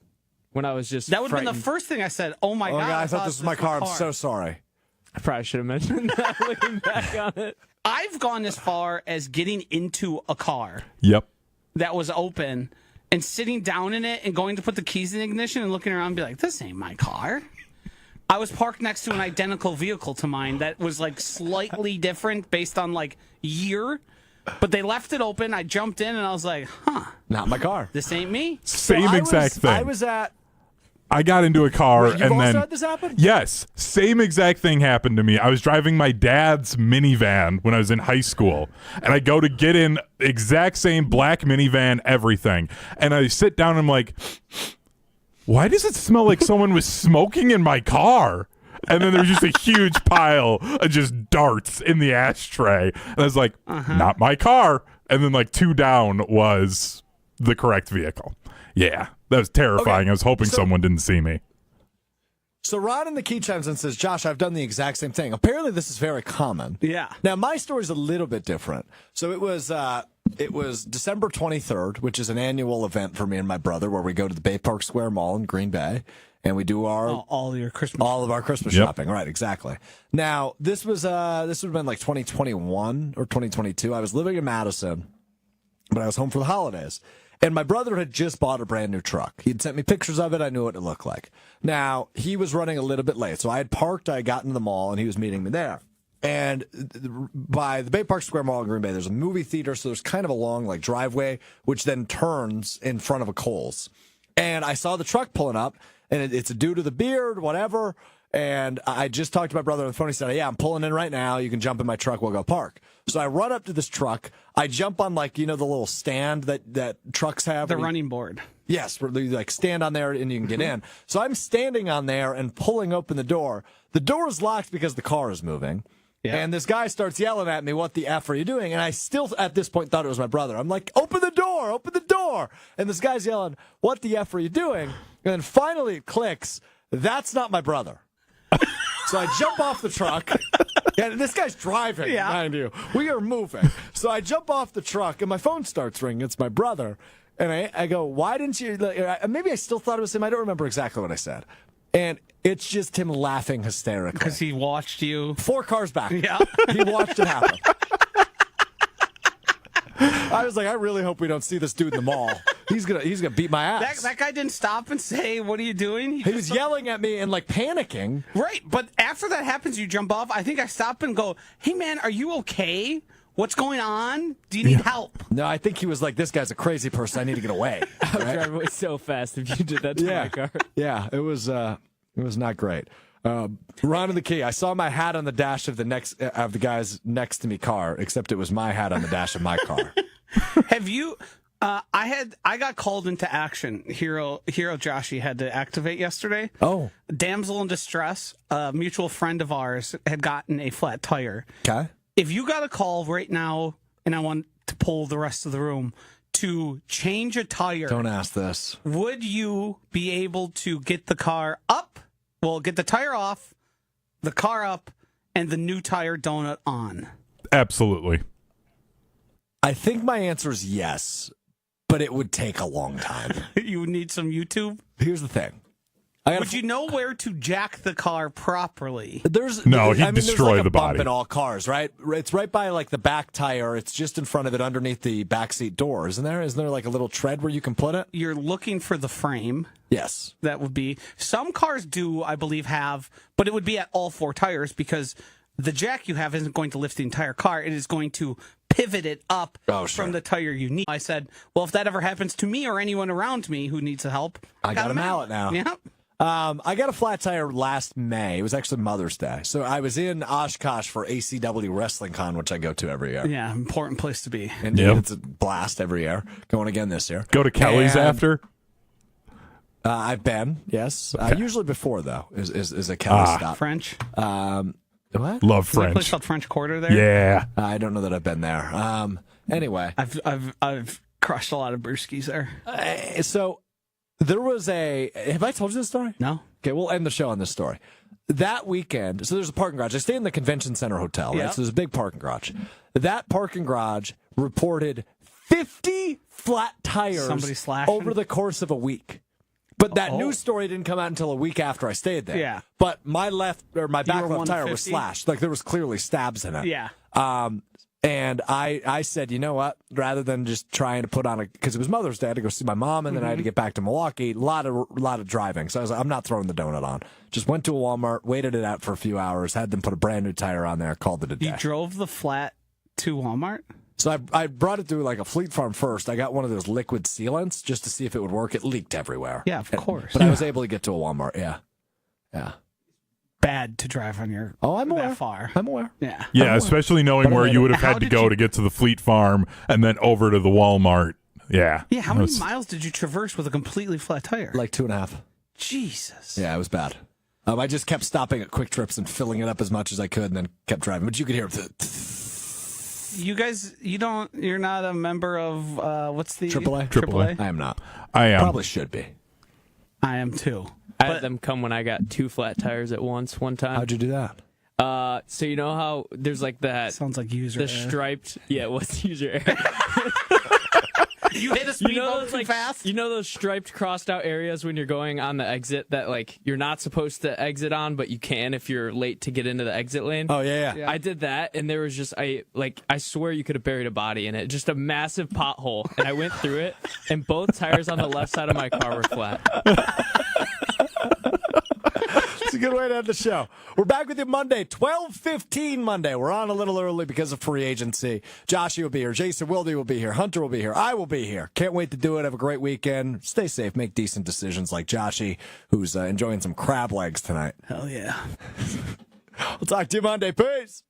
when I was just. that would have been the frightened. first thing I said. Oh my Oh, God! God, I thought this was my car. I'm so sorry. I probably should have mentioned that looking back on it. I've gone as far as getting into a car Yep. that was open and sitting down in it and going to put the keys in the ignition and looking around and be like, this ain't my car. I was parked next to an identical vehicle to mine that was like slightly different based on like year, but they left it open. I jumped in and I was like, Not my car. this ain't me. Same exact thing. I got into a car You've and also then had this happen? yes, same exact thing happened to me. I was driving my dad's minivan when I was in high school, and I go to get in exact same black minivan, everything, and I sit down and I'm like, why does it smell like someone was smoking in my car? And then there's just a huge pile of just darts in the ashtray, and I was like, not my car. And then like 2 down was the correct vehicle. Yeah, that was terrifying. Okay, I was hoping someone didn't see me. So Ron in the key chimes and says, Josh, I've done the exact same thing. Apparently this is very common. Yeah. Now, my story's a little bit different. So it was December 23rd, which is an annual event for me and my brother where we go to the Bay Park Square Mall in Green Bay and we do all of our Christmas shopping. Right, exactly. Now, this would have been like 2021 or 2022. I was living in Madison, but I was home for the holidays. And my brother had just bought a brand new truck. He'd sent me pictures of it. I knew what it looked like. Now, he was running a little bit late. So I had parked, I got into the mall, and he was meeting me there. And by the Bay Park Square Mall in Green Bay, there's a movie theater. So there's kind of a long like driveway, which then turns in front of a Kohl's. And I saw the truck pulling up, and it's a dude with a beard, whatever. And I just talked to my brother on the phone. He said, yeah, I'm pulling in right now. You can jump in my truck. We'll go park. So I run up to this truck. I jump on, like, the little stand that trucks have. The running board. Yes, where you, like, stand on there and you can get in. So I'm standing on there and pulling open the door. The door is locked because the car is moving. Yeah. And this guy starts yelling at me, what the F are you doing? And I still, at this point, thought it was my brother. I'm like, open the door, open the door. And this guy's yelling, what the F are you doing? And then finally it clicks, that's not my brother. So I jump off the truck. Yeah, this guy's driving, mind you. We are moving. So I jump off the truck, and my phone starts ringing. It's my brother. And I go, why didn't you? Maybe I still thought it was him. I don't remember exactly what I said. And it's just him laughing hysterically. Because he watched you. 4 cars back. Yeah. He watched it happen. I was like, I really hope we don't see this dude in the mall. He's gonna beat my ass. That guy didn't stop and say, what are you doing? He was yelling at me and like panicking. Right, but after that happens, you jump off. I think I stop and go, hey man, are you okay? What's going on? Do you need help? No, I think he was like, this guy's a crazy person. I need to get away. I would drive away so fast if you did that to my car. Yeah, it was not great. Ron in the key. I saw my hat on the dash of the guy's next to me car, except it was my hat on the dash of my car. Have you? I got called into action. Hero Joshy had to activate yesterday. Oh, damsel in distress. A mutual friend of ours had gotten a flat tire. Okay. If you got a call right now, and I want to poll the rest of the room to change a tire, don't ask this. Would you be able to get the car up? Well, get the tire off, the car up, and the new tire donut on. Absolutely. I think my answer is yes, but it would take a long time. You would need some YouTube? Here's the thing. Would you know where to jack the car properly? He'd destroy there's like the a bump body. in all cars, right? It's right by like the back tire. It's just in front of it underneath the backseat door, isn't there? Isn't there like a little tread where you can put it? You're looking for the frame. Yes. That would be. Some cars do, I believe, have, but it would be at all 4 tires because the jack you have isn't going to lift the entire car. It is going to pivot it up from the tire you need. I said, well, if that ever happens to me or anyone around me who needs help, I got a mallet now. Yep. I got a flat tire last May. It was actually Mother's Day. So I was in Oshkosh for ACW Wrestling Con, which I go to every year. Yeah, important place to be. And it's a blast every year. Going again this year. Go to Kelly's after? I've been, yes. Usually before, though, is a Kelly stop. French? What? Love Is there a French. place called French Quarter there? Yeah. I don't know that I've been there. Anyway. I've crushed a lot of brewskis there. So there was have I told you this story? No. Okay, we'll end the show on this story. That weekend, so there's a parking garage. I stay in the Convention Center Hotel, right? Yep. So there's a big parking garage. That parking garage reported 50 flat tires Somebody slashing? over the course of a week. But that news story didn't come out until a week after I stayed there. Yeah. But my back left tire was 150? slashed. Like there was clearly stabs in it. Yeah. And I said, you know what? Rather than just trying to put on because it was Mother's Day, I had to go see my mom, and then I had to get back to Milwaukee. A lot of driving. So I was like, I'm not throwing the donut on. Just went to a Walmart, waited it out for a few hours, had them put a brand new tire on there, called it a day. You drove the flat to Walmart? So I brought it through like a Fleet Farm first. I got one of those liquid sealants just to see if it would work. It leaked everywhere. Yeah, of course. But I was able to get to a Walmart. Yeah. Bad to drive on your I'm aware. that far. I'm aware. Yeah. Yeah, especially knowing where you would have How had to did go you- to get to the Fleet Farm and then over to the Walmart. Yeah. Yeah, how many miles did you traverse with a completely flat tire? Like 2.5. Jesus. Yeah, it was bad. I just kept stopping at Quick Trips and filling it up as much as I could, and then kept driving. But you could hear You guys, you're not a member of, what's the? AAA? AAA. I am not. I am. Probably should be. I am too. I had them come when I got 2 flat tires at once one time. How'd you do that? So you know how there's like that Sounds like user the error. striped what's user error? You hit a speed bump those, too like, fast? You know those striped crossed out areas when you're going on the exit that like you're not supposed to exit on, but you can if you're late to get into the exit lane? Oh, yeah. I did that, and there was just I swear you could have buried a body in it. Just a massive pothole, and I went through it, and both tires on the left side of my car were flat. It's a good way to end the show. We're back with you Monday, 12:15 Monday. We're on a little early because of free agency. Joshy will be here. Jason Wilde will be here. Hunter will be here. I will be here. Can't wait to do it. Have a great weekend. Stay safe. Make decent decisions like Joshy, who's enjoying some crab legs tonight. Hell yeah. We'll talk to you Monday. Peace.